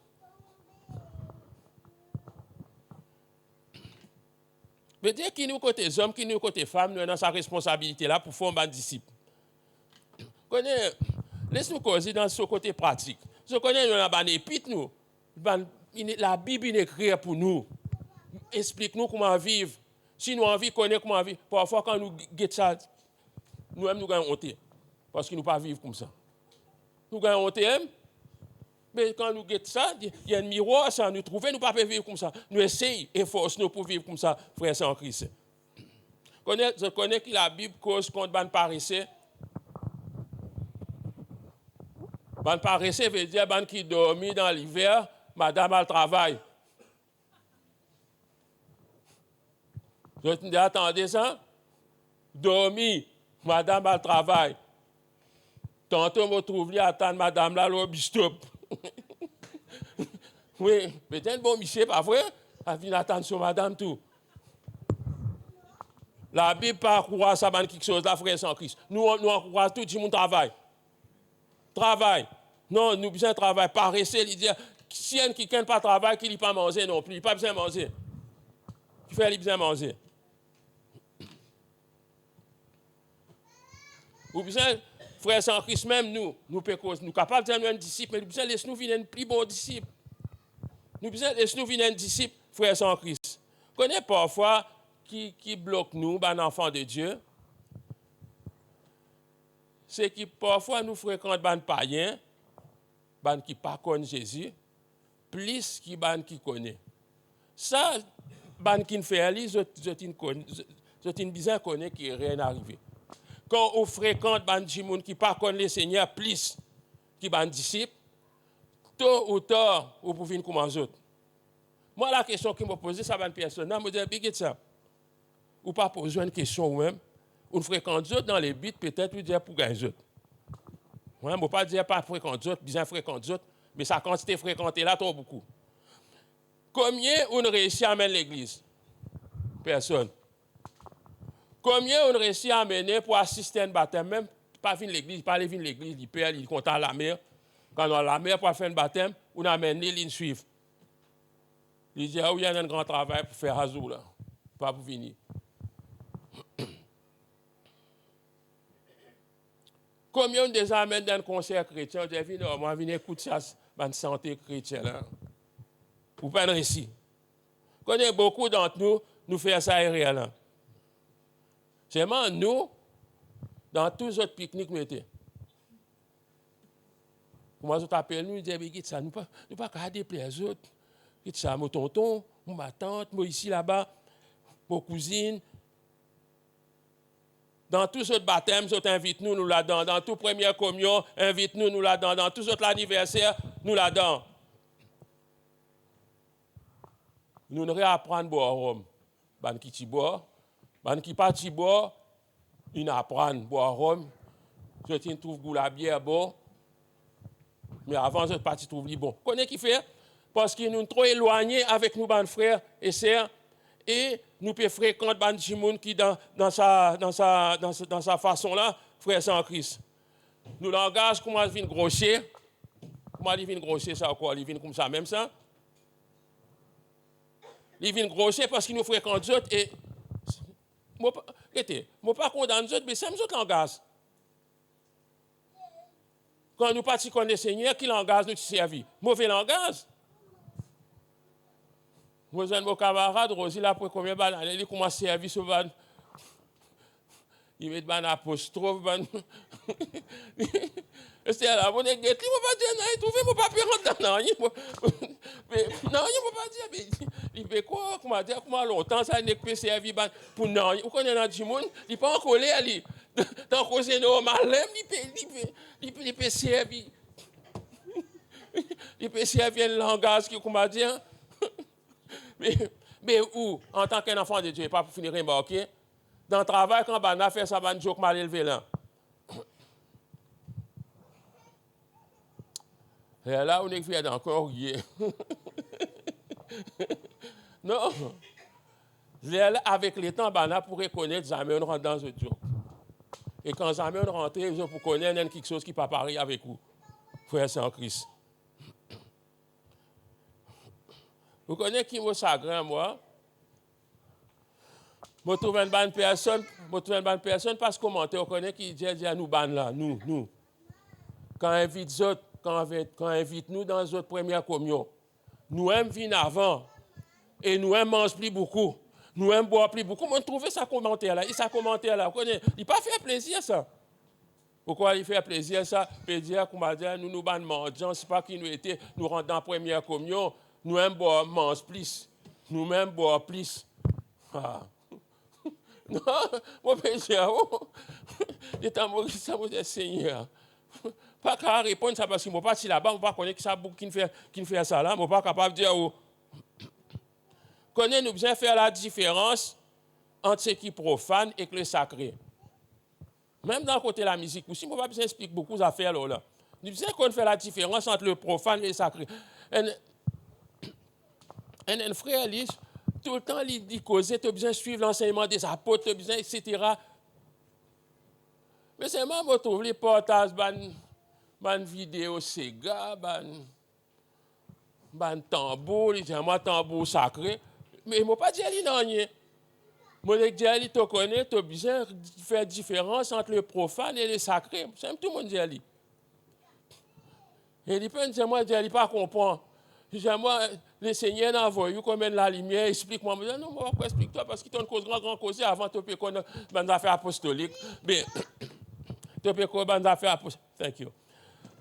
Veut dire qu'il nous côté hommes, qu'il nous côté femmes, nous avons sa responsabilité là pour former un disciple. Laisse-nous causer dans ce côté pratique. Je connais, nous avons un épître, nous. La Bible est écrite pour nous. Explique-nous comment vivre. Si nous avons envie de connaître comment vivre, parfois quand nous guettons ça, nous-mêmes nous gagnons honte. Parce que nous ne pouvons pas vivre comme ça. Nous gagnons honte, mais quand nous guettons ça, il y a un miroir, ça nous trouver, nous ne pouvons pas vivre comme ça. Nous essayons et forçons pour vivre comme ça, frères et en Christ. Je connais que la Bible cause contre les paresseux. Les paresseux veut dire les qui dorment dans l'hiver, madame a le travail. Je dis, attendez ça. Dormir, madame a le travail. Tantôt, je trouve attendre madame là, le bistop. Oui, peut-être bon, monsieur, pas vrai? Elle vient attendre sur madame tout. La Bible parcourt ça, quelque chose, la frère sans Christ. Nous encourageons tout le monde travail. Travail. Non, nous besoin de travail. Paresseux, il dit, si un qui ne pas travail, qu'il n'a pas manger non plus. Il n'a pas besoin de manger. Il fait besoin de manger. Nous besoin, frère sans Christ, même nous sommes capables de devenir un disciple, mais nous besoin de laisser nous venir un plus bon disciple. Nous besoin de laisser nous venir un disciple, frère sans Christ. Connais parfois qui bloque nous, ben enfants de Dieu, c'est que parfois nous fréquentons des païens, ban qui ne connaissent pas Jésus, plus qui ban qui connaît. Ça, ban qui ne fait rien, je ne besoin connaît qui rien arrivé. Quand on fréquente ban gens qui ne connaissent le Seigneur, plus qui ban disciples, tôt ou tard, vous pouvez venir comme les autres. Moi, la question que je me pose, ça va une personne, je me dis, big ça. Ou pas poser une question ou même, on fréquente d'autres dans les buts, peut-être, ou dire pour gagner d'autres. Je ne peux pas dire pas fréquente d'autres, bien fréquente d'autres, mais sa quantité fréquentée là, trop beaucoup. Combien on réussit à amener l'église? Personne. Combien on réussit à amener pour assister à un baptême, même pas venir l'église, pas aller venir l'église, il perd, il compte à la mer. Quand on a la mer pour faire un baptême, on amène les lignes suivre. Il dit, ah oui, il y a un grand travail pour faire Azou là, pas pour venir. Combien de amène dans un concert chrétien, on dit, non, moi, je viens écouter ça, la santé chrétienne là. Ou pas de récit. Connais beaucoup d'entre nous, nous faisons ça aérien là. Seulement nous, dans tous les autres pique-niques, nous étions. Comment on t'appelle nous, nous disons, ça, nous ne pas garder les autres. Ça, mon tonton, ma tante, moi ici là-bas, mon cousine. Dans tous les autres baptêmes, nous invitons nous là-dedans. Dans toute première communion, invite-nous nous là-dedans. Dans tous les autres anniversaires, nous là-dedans. Nous ne réapprenons pas à Rome. Ban qui t'y boit, ban qui pas t'y boit, ils apprennent à boire à Rome. Je trouve la bière bon. Mais avant, je pas trouve bon. Vous connaissez qui fait? Parce que nous sommes trop éloignés avec nos frères et sœurs. Et nous pouvons fréquenter des gens qui dans sa façon-là, frère sans Christ. Nous langage, comment il vient grossier? Comment il vient grossier ça ou quoi? Il vient comme ça, même ça? Il vient grossier parce qu'il nous fréquente d'autres et moi pas condamne d'autres, mais c'est un autre langage. Quand nous pas connaissons le Seigneur, qui langage nous servi? Mauvais langage. Moi, j'ai mon camarade, Rosie, là, après combien d'années, il commence à servir ce ban. Il met un apostrophe, c'est là, mon église, il ne peut pas dire, non, il trouve mon papier rentre dans rien. Non, il ne peut pas dire, mais il fait quoi, comment longtemps ça n'est pas servi pour non. Vous connaissez dans le monde, il ne peut pas en coller, tant que c'est normal, il peut servir. Il peut servir un langage qui, comment dire, mais où, en tant qu'enfant de Dieu, pas pour finir remarquer, dans le travail, quand on a fait ça, on a joke mal élevé là. Et là, on est fait encore rien. Non. Avec le temps, on a pour reconnaître jamais on rentre dans ce joke. Et quand jamais on rentre, on pour connaître quelque chose qui ne peut pas parler avec vous. Frère Saint Christ. Vous connaissez qui me chagrin, moi? Je trouve une bonne personne parce que commenter, on connaît qui dit à nous ban là, nous. Quand on invite nous dans notre première communion, nous aimons venir avant et nous aimons manger plus beaucoup. Nous aimons boire plus beaucoup. On trouve ça commentaire là, vous connaissez, il pas fait plaisir ça. Pourquoi il fait plaisir ça? Peut dire comment dire nous ban mangeons, c'est pas qui nous était, nous rentrons dans la première communion, nous aimons boire manger plus. Nous aimons boire plus. Ah. Non, mon péché, il est en Maurice, ça vous est Seigneur. Pas qu'à répondre ça parce que je ne suis pas si là-bas, je ne pas connaître ça qui fait ça là, je ne suis pas capable de dire. Connaissez-nous besoin faire la différence entre ce qui est profane et le sacré. Même dans le côté de la musique aussi, moi, je explique beaucoup d'affaires là. Nous disons qu'on fait la différence entre le profane et le sacré. Un frère, lui, tout le temps, il dit causer, tu as besoin de suivre l'enseignement des apôtres, tu as besoin, etc. Mais c'est moi qui trouve les portages, ban vidéo Sega, ban tambour, il dit moi tambour sacré. Mais il m'a pas dit non. Moi, je dis, tu connais, tu as besoin de faire différence entre le profane et le sacré. C'est tout le monde dit. Et il peut dire, moi, je ne pas comprendre. Je dis, moi, le Seigneur n'a envoyé comme la lumière, explique-moi. Je dis, non, moi, explique-toi, parce qu'il y a une cause grand cause avant de faire des affaires apostoliques. Mais, tu peux faire des affaires apostoliques. Thank you.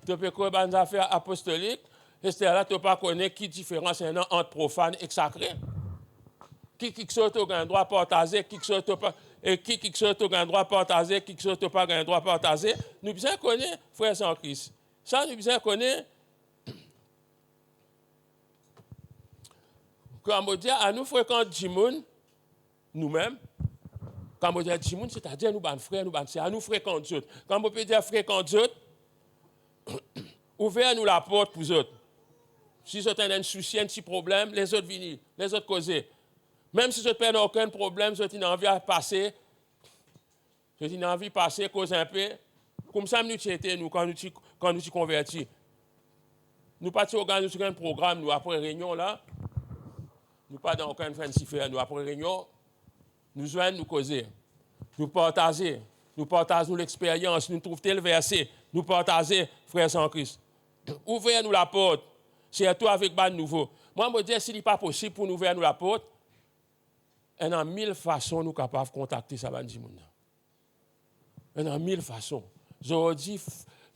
Tu peux faire des affaires apostoliques, et c'est là que tu ne pas connaître qui différence il y a entre profane et sacré. Qui soit tu as un droit à partager, qui soit tu pas. Et qui soit tu as un droit à partager, qui soit tu pas un droit à partager. Nous besoin connaître, frères en Christ. Ça, nous besoin connaître. Quand on dit, à nous fréquenter Jimoun, nous-mêmes, quand on dit Jimoun, c'est-à-dire nous, nos frères, nous, sœurs, à nous fréquenter d'autres. Quand on peut dire fréquenter d'autres, ouvrez-nous la porte pour les autres. Si vous avez un souci, un petit problème, les autres viennent, les autres causer. Même si vous n'avez aucun problème, vous avez envie de passer, vous avez envie de passer, causer un peu. Comme ça, nous étions, nous, quand nous sommes convertis. Nous partons organiser un programme, nous, après réunion, là. Nous pas dans aucun fancy faire, nous, après réunion, nous joignons, nous causer. Nous partageons l'expérience, nous trouvons tel verset, nous partageons, frères en Christ. Ouvrez-nous la porte, surtout avec des nouveaux. Moi, je me dis, s'il n'est pas possible pour nous ouvrir la porte, il y a 1000 façons nous capables de contacter ça. Il y a 1000 façons. Je dis,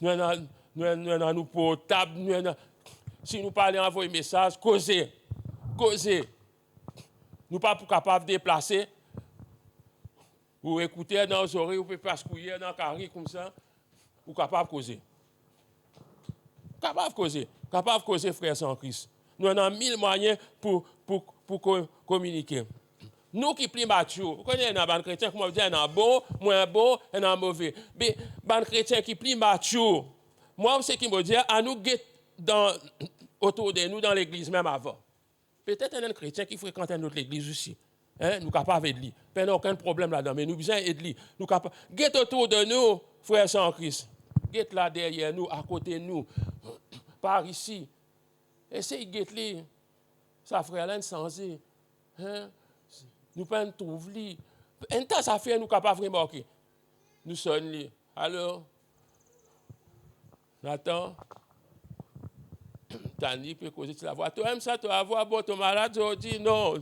nous avons nos portables, si nous parlons, envoyer un message, causer. Nous ne sommes pas capables de déplacer. Ou écouter dans les oreilles, ou pouvez pas se couiller dans le carré comme ça. Ou capable de causer. Capable de causer, frères en Christ. Nous avons 1000 moyens pour communiquer. Nous qui sommes plus matures, vous connaissez les chrétiens, comme on dit, il y en a bon, moins bon, il y en a mauvais. Mais les chrétiens qui sont plus matures, moi, ce qui me dit, à nous autour de nous dans l'église, même avant. Peut-être un chrétien qui fréquente notre église aussi. Hein? Nous sommes capables de lui. Il n'y a aucun problème là-dedans, mais nous avons besoin de lui. Nous capables. Guette autour de nous, frères en Christ. Guette là derrière nous, à côté de nous. Par ici. Essayez de guette lui. Ça frère là, sans hein? Nous pouvons trouver. Un temps, ça fait nous capables de remarquer. Nous sommes là. Alors, Nathan, Tani peut causer la voix. Toi, même ça, tu vas voir, bon, ton malade, tu dis non.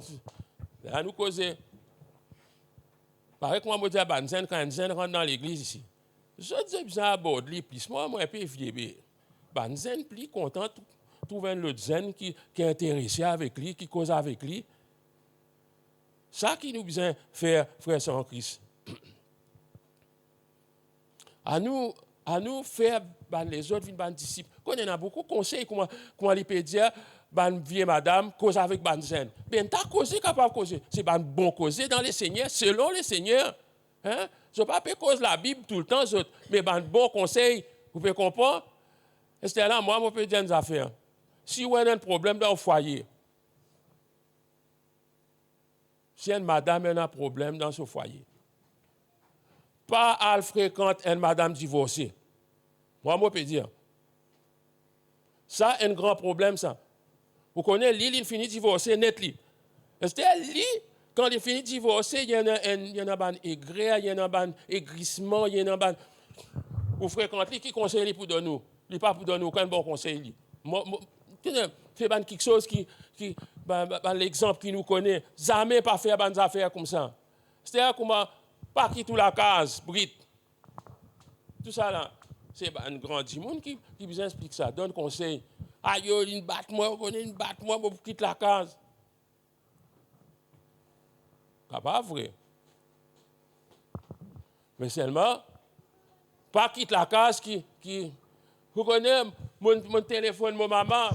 Là, nous causer. Pareil que moi, je dis à Banzen, quand Banzen rentre dans l'église ici, je dis bien aborder lui, plus moi, un peu vieux. Banzen, plus content, trouver un autre zen qui est intéressé avec lui, qui cause avec lui. Ça qui nous besoin faire, frères en Christ. À nous faire les autres viennent disciples. Quand on a beaucoup de conseils, comment on peut dire, vieille madame, cause avec zen. Ben, t'as causé, capable de causer. C'est bon causer dans les seigneurs, selon les seigneurs. Hein? Je ne veux pas cause la Bible tout le temps, mais bon conseil, vous pouvez comprendre? Et c'est là, moi, je peux dire une affaire. Si vous avez un problème dans le foyer, si une madame a un problème dans ce foyer, pas à fréquente une madame divorcée. Moi, je peux dire. Ça, un grand problème, ça. Vous connaissez, il finit divorcé net. C'est-à-dire, quand il finit divorcé, il y en a un aigreur, il y en a un aigrissement, il y en a un. Vous fréquentez, qui conseille pour donner nous? Il n'est pas pour donner aucun bon conseil. C'est quelque chose qui l'exemple qui nous connaît. Jamais pas faire des affaires comme ça. C'est-à-dire comment pas quitter la case, Brit. Tout ça là, c'est un grand monde qui vous explique ça, donne conseil. Aïe, il bat moi, pour quitter la case. C'est pas vrai. Mais seulement, pas quitter la case qui vous connaissez, mon téléphone, mon maman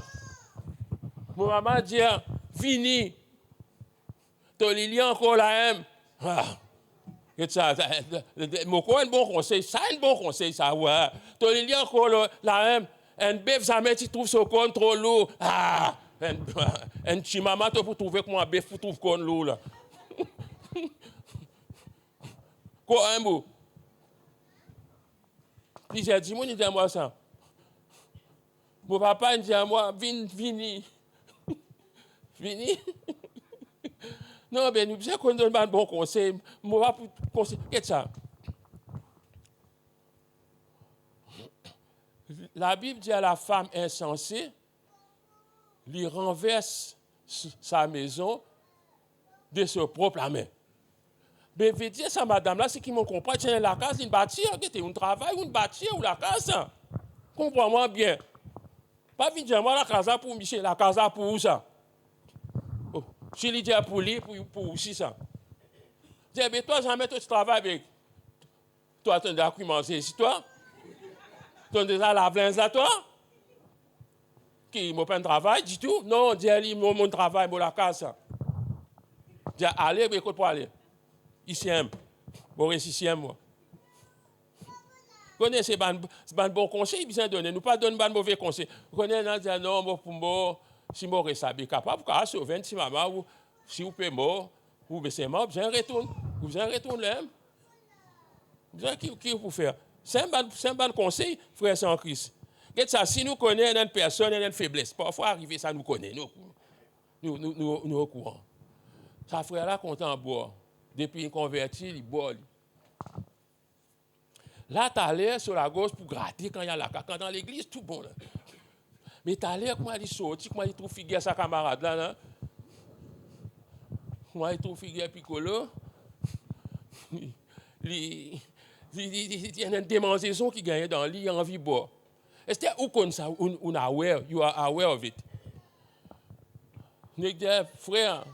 dit, fini. Ton Lilian encore la aime. Ah. Et ça, mon un bon conseil, ça un bon conseil, ça, ouais. Tu lis encore la même, un bœuf, jamais tu trouves ce con trop lourd. Ah, un petit maman, tu pour trouver comment un bœuf, pour trouver con lourd, là. Quoi, un mot? Puis j'ai dit, il dit à moi ça. Mon papa, il dit à moi, vini. Vini. Non, ben, nous disons qu'on donne un bon conseil. Mon papa, conseil, qu'est-ce ça? La Bible dit à la femme insensée, lui renverse sa maison de ses propres mains. Mais veut dire ça, madame, là, c'est qui m'ont compris, c'est la case, une bâtire, un travail, une bâtire ou la case. Comprends-moi bien. Pas vite dire moi la casa pour Michel, la casa pour où ça? Oh, je lui dis pour lui, pour aussi ça. Je dis, mais toi, jamais toi, tu travailles avec. Toi, tu as commencé ici, toi? Tu as déjà la linge là, toi? Qui m'a pas un travail, du tout? Non, dis lui, mon travail, mon la casa. Je dis, allez, mais écoute pour aller. Ici, bon, ici, moi. Vous connaissez, c'est un bon conseil, bien donné. Nous pas donner un mauvais conseil. Vous connaissez, dire non, moi, pour moi, si moi, je suis capable, pour sauver si maman, ou si vous pouvez mort, ou c'est mort, vous retourne. Vous retourne là. Vous avez qui vous faire? C'est un bon conseil, frère sans Christ. Ça, si nous connaissons une personne, une faiblesse, parfois arriver, ça nous connaît. Nous au courant. Ça, frère là, content boire. Depuis qu'il converti, il boit. Là, tu as l'air sur la gauche pour gratter quand il y a la caca. Quand dans l'église, tout bon. Là. Mais tu as l'air, comment il sortit, comment il trouve figure sa camarade là. Là. Comment il trouve figure piccolo. Il y a une démangeaison qui gagne dans lui, il a envie de boire. Est-ce que vous connaissez ça, vous are aware of it? Nous disons, frère,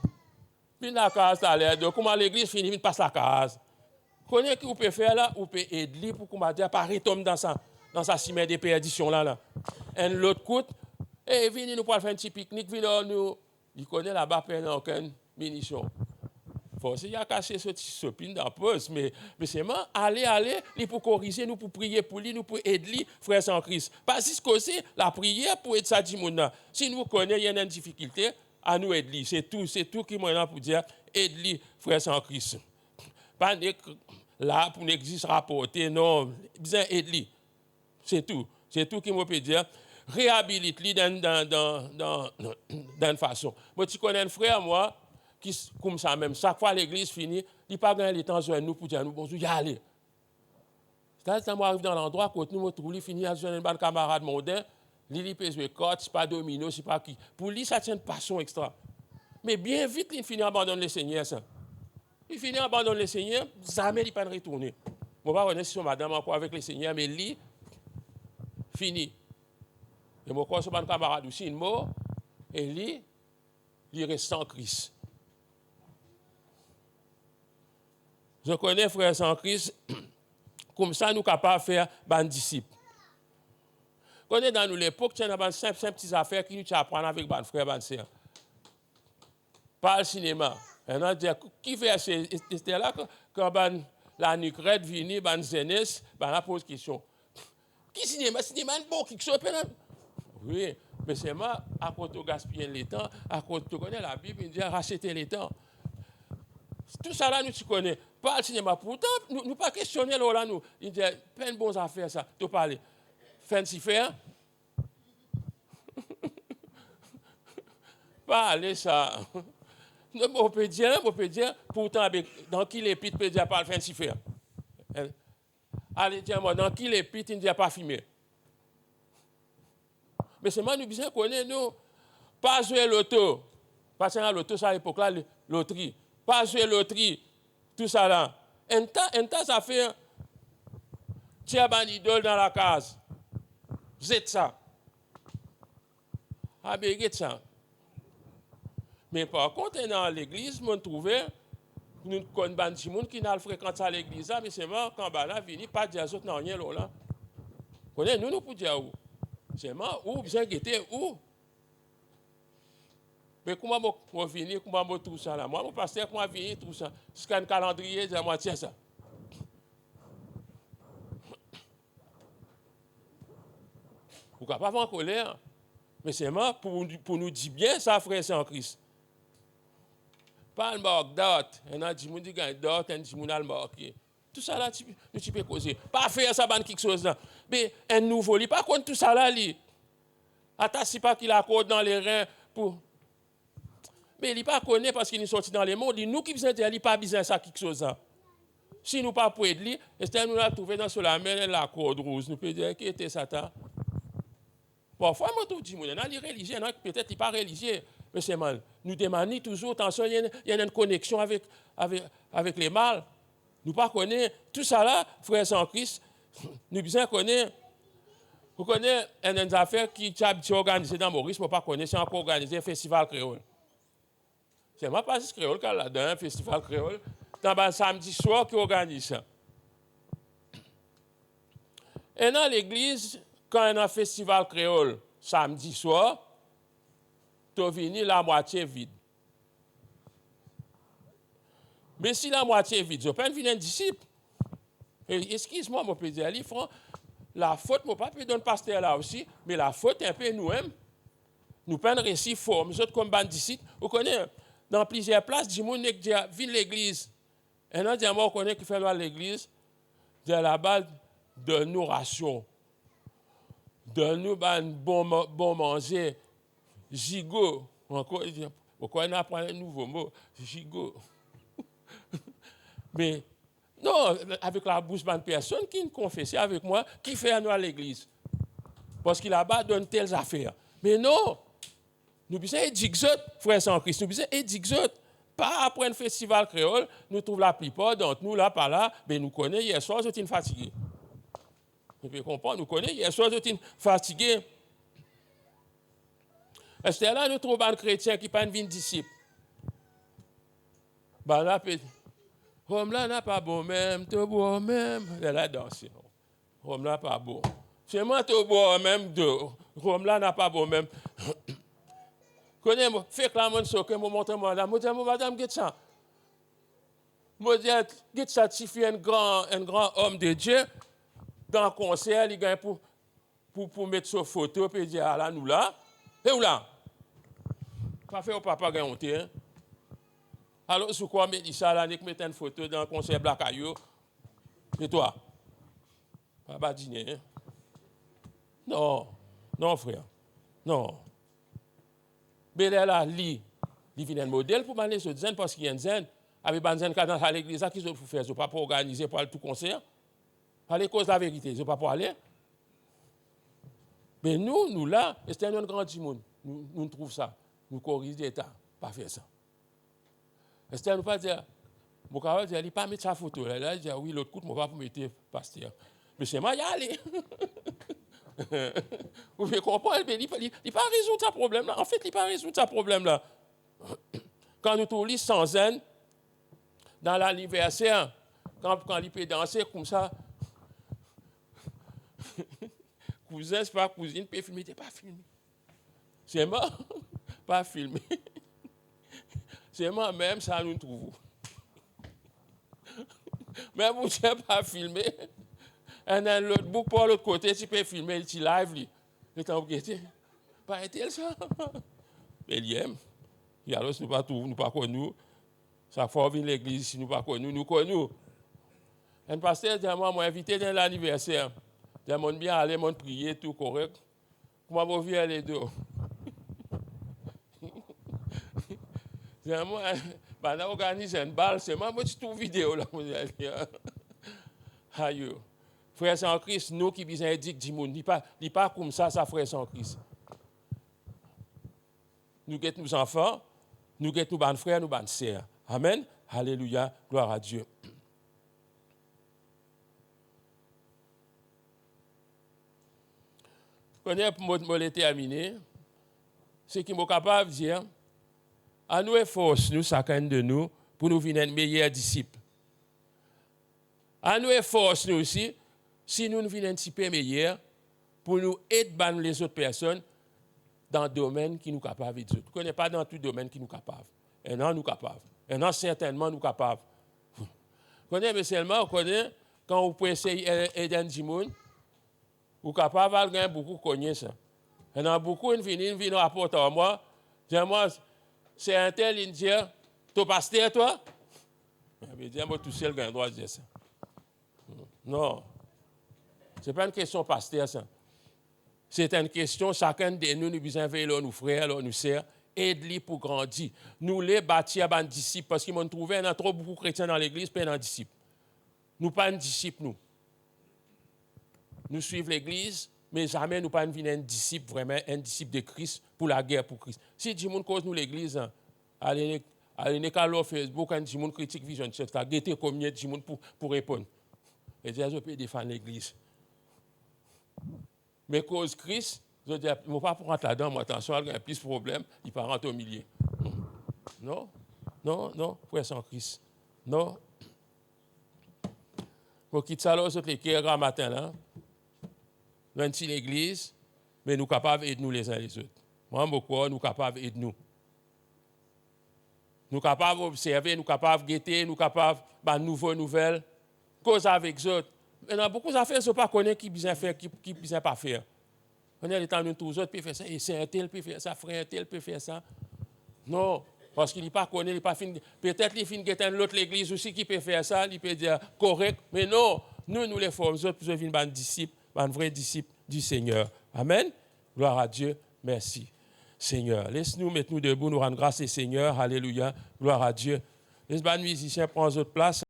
puis la case, tu as l'air de comment l'église finit, il passe la case. Connaissez ce que vous pouvez faire là, vous pouvez aider pour qu'on dire pas retomber dans sa cimère de perdition là. Et l'autre côté, venez nous pour faire un petit pique-nique, venez nous, il connaît là-bas pas aucune munition. Forcément, il a caché ce petit sopine dans la pause, mais c'est moi, allez, il pour corriger, nous pour prier pour lui, nous pour aider frère sans Christ. Parce que c'est la prière pour aider ça dit si nous connaissons, il y a une difficulté, à nous aider. C'est tout qui m'a pour dire aider frère sans Christ. Pas là pour l'église rapporter, non, bien aider. C'est tout qui m'a peut dire. Réhabilite-lui dans une façon. Moi, tu connais un frère, moi, qui, comme ça même, chaque fois l'église finit, il n'a pas gagné le temps de nous pour dire nous bonjour, y aller. C'est-à-dire que moi, j'arrive dans l'endroit, quand nous, il finit à jouer un bon camarade mondain, il peut jouer corde, c'est pas domino, c'est pas qui. Pour lui, ça tient une passion extra. Mais bien vite, il finit à abandonner le Seigneur, ça. Il finit à abandonner le Seigneur, jamais il ne peut pas retourner. Je ne vais pas revenir sur madame encore avec le Seigneur, mais lui, fini. Et mon corps, c'est un camarade aussi, il est mort, et lui, il reste sans Christ. Je connais frère sans Christ, comme ça, nous sommes capables de faire des disciples. Quand on est dans l'époque, il y a des simples petites affaires qui nous apprennent avec des frères et des sœurs. Pas le cinéma. Et on dit, qui fait c'était là quand la nucrète vient, la jeunesse, on pose question. Qui cinéma? Cinéma, bon, qui soit oui, mais c'est moi, à cause de gaspiller le temps, à cause de connaître la Bible, il dit racheter le temps. Tout ça là, nous tu connais. Pas le cinéma. Pourtant, nous pas questionner là, nous. Il dit, plein de bonnes affaires, ça. Tu parles. Fancy faire. Pas aller ça. On peut dire, pourtant, dans qui l'épite peut dire pas le fancy faire. Allez, dis-moi, dans qui l'épite, il ne dit pas fumer. Mais c'est moi, nous bien connaître, nous. Pas jouer l'auto. Parce que l'auto, ça à l'époque là, loterie. Pas jouer loterie. Tout ça là. Un temps, ça fait. Tu as un idole dans la case. Vous êtes ça. Ah, bien, ça. Mais par contre, dans l'église, on trouvait. Nous connaissons des gens qui n'ont fréquenté à l'église, mais c'est moi, quand on vient, pas dire aux autres, non, rien là. Nous pour dire où. C'est moi, où, bien guetter, où. Mais comment je viens, comment je trouve ça là? Moi, mon pasteur, comment je viens, tout ça. C'est un calendrier, je moi, tiens ça. Vous ne pouvez pas avoir en colère. Mais c'est moi pour nous dire bien ça, frère, c'est en Christ. Pas le marque d'autres. Il y a des gens qui gagnent d'autres, il y a des gens qui ont le marqué. Tout ça là, tu peux causer. Pas faire ça, quelque chose là. Mais un nouveau, il pas contre tout ça là. Attends, si pas qu'il accorde dans les reins pour. Mais il n'est pas connu parce qu'il est sorti dans les mondes. Nous qui besoin de il pas besoin de ça quelque chose là. Si nous pas pour de lui, et nous l'a trouvé dans sur la mer la corde rouge. Nous pouvons dire qui était Satan. Parfois, moi, tout dit, il y a des religieux, peut-être qu'il n'est pas religieux, mais c'est mal. Nous demandons toujours, attention, il y a une connexion avec les mâles. Nous ne connaissons pas tout ça là, frères en Christ. Nous besoin connaître. Vous connaissez une affaire qui est organisée dans Maurice, mais pas connaître, c'est encore organisé un festival créole. C'est moi pas créole qui a là-dedans, un festival créole. Dans le samedi soir qui organise ça. Et dans l'église, quand il y a un festival créole samedi soir, tu venu la moitié vide. Mais si la moitié vide, je peux pas venir un disciple. Excuse-moi, mon pédé, la faute, mon papa donne pasteur là aussi, mais la faute est un peu nous-mêmes. Nous prenons un récit fort, nous autres comme disciples. Vous connaissez, dans plusieurs places, du monde qui vient l'église. Et non, on connaît qui fait l'église, de la base de nos rations. De nous bon manger, gigot. Encore, on apprend un nouveau mot, gigot. Mais non, avec la bouche de personne qui ne confesse avec moi, qui fait nous à l'église. Parce qu'il là-bas donne telles affaires. Mais non, nous besoin d'édixot, frères en Christ, nous besoin d'édixot. Pas après un festival créole, nous trouvons la plupart d'entre nous là, par là, mais nous connaissons, hier soir, je suis fatigué. Vous pouvez comprendre, nous connaissons, hier soir, je suis fatigué. Est-ce que là, nous trouvons un chrétien qui n'est pas un disciple? Ben là, Rome là n'a pas bon même, tu bon même. Elle a dansé. Rome là pas bon. C'est moi tu bon même de. Rome là n'a pas bon même. Connais-moi, fais que la monde soque, moi montre madame, moi dis madame qu'est ça? Moi dis qu'est ça tu fais un grand homme de Dieu dans le concert, il gagne pour mettre sur photo puis dire ah là nous là. Et où là? Pas faire au papa gagne honte hein. Alors, sur quoi met ça là, nous mettons une photo dans le concert Black Ayo. Et toi? Pas dîner, hein? Non, frère. Non. Mais là, il vient un modèle pour aller sur zen parce qu'il y a un zen. Avec un zen dans l'église, qui sont pour faire? Ils ne pas pour organiser pour aller tout concert. Aller cause la vérité, ils ne pas pour aller. Mais nous là, c'est un grand monde. Nous trouvons ça. Nous corrigeons l'État. Pas faire ça. Esther ne pas dire, mon camarade dit, il ne pas mettre sa photo. Là, il dit, oui, l'autre coup, je ne vais pas mettre pasteur. Mais c'est moi y aller. Vous pouvez comprendre, mais il n'a pas résoudre ce problème-là. En fait, il n'a pas résoudre ce problème-là. Quand nous trouvons sans zen, dans l'anniversaire, quand il peut danser comme ça, cousin, c'est pas cousine, peut filmer, il n'est pas filmé. C'est moi, pas filmé. C'est moi-même, ça nous trouve. Mais vous n'avez pas filmé. Et dans l'autre bout, par l'autre côté, tu peux filmer, il t'y live. Il t'en guetté. Pas été ça. Mais il aime. Et alors, si nous ne trouvons pas connus, chaque fois qu'on vient à l'église, si nous ne pas connus, nous connus. Un pasteur dit à moi, invité dans l'anniversaire. Il m'a bien aller, m'a prier, tout correct. Comment vous venez les deux? Moi, on organise une balle, c'est moi qui trouve vidéo là. Aïe. Frères en Christ, nous qui besoin d'éduquer du monde, il n'est pas comme ça, frères en Christ. Nous guettons nos enfants, nous guettons nos frères, nos sœurs. Amen. Alléluia. Gloire à Dieu. Quand je vais terminer, ce qui est capable de dire, à nous efforcer, nous, chacun de nous, pour nous devenir meilleurs disciples. À nous efforcer, nous aussi, si nous devenons un petit peu meilleurs, pour nous aider les autres personnes dans le domaine qui nous capable de dire. Nous ne connaissons pas dans tout domaine qui nous capable. Et non, nous capables. Et non, certainement, nous capables. Vous connaissez, mais seulement, vous connaissez, quand vous pouvez essayer d'aider un monde, Ou capable de gagner beaucoup cogner ça. Et dans beaucoup, ils viennent rapporter à moi. Dis-moi, c'est un tel, il dit, tu pasteur, toi? Je dis, moi, tout seul, j'ai le droit de dire ça. Non. Ce n'est pas une question pasteur, ça. C'est une question, chacun de nous, nous besoin de nos frères, nos sœurs, aide-les pour grandir. Nous les bâtir à disciples, parce qu'ils m'ont trouvé, il y a trop beaucoup de chrétiens dans l'église, pas un disciple. Nous pas un disciple, nous. Nous suivons l'église, mais jamais nous pas un disciple, vraiment un disciple de Christ pour la guerre pour Christ. Si du monde cause nous l'église, hein, allez sur Facebook, quand du monde critique Vision Church, là, guettez combien de monde pour répondre. Et dire, je peux défendre l'église. Mais cause Christ, je dis, je ne vais pas rentrer là-dedans, moi, attention, il y a plus de problèmes, il ne rentre au milieu. Non, non, non, frère sans Christ. Non. Je quitte ça là, je les grand matin là. Nous sommes l'église, mais nous sommes capables d'aider nous les uns les autres. Moi, beaucoup, nous sommes capables d'aider nous. Nous sommes capables d'observer, nous sommes capables de guetter, nous sommes capables de nouvelles nouvelles, cause avec les autres. Mais dans beaucoup d'affaires, ils ne sont pas connus qui besoin faire, qui besoin pas faire. On est temps nous tous autres peut faire ça, et c'est un tel peut faire ça, frère un tel peut faire ça. Non, parce qu'il n'est pas connu, il n'est pas fin. Peut-être qu'il finit de l'autre l'église aussi qui peut faire ça, il peut dire correct, mais non, nous les formons, nous autres, nous sommes des disciples, des vrais disciples du Seigneur. Amen. Gloire à Dieu. Merci. Seigneur, laisse-nous mettre nous debout, nous rendre grâce au Seigneur. Alléluia. Gloire à Dieu. Laisse les musiciens prendre votre place.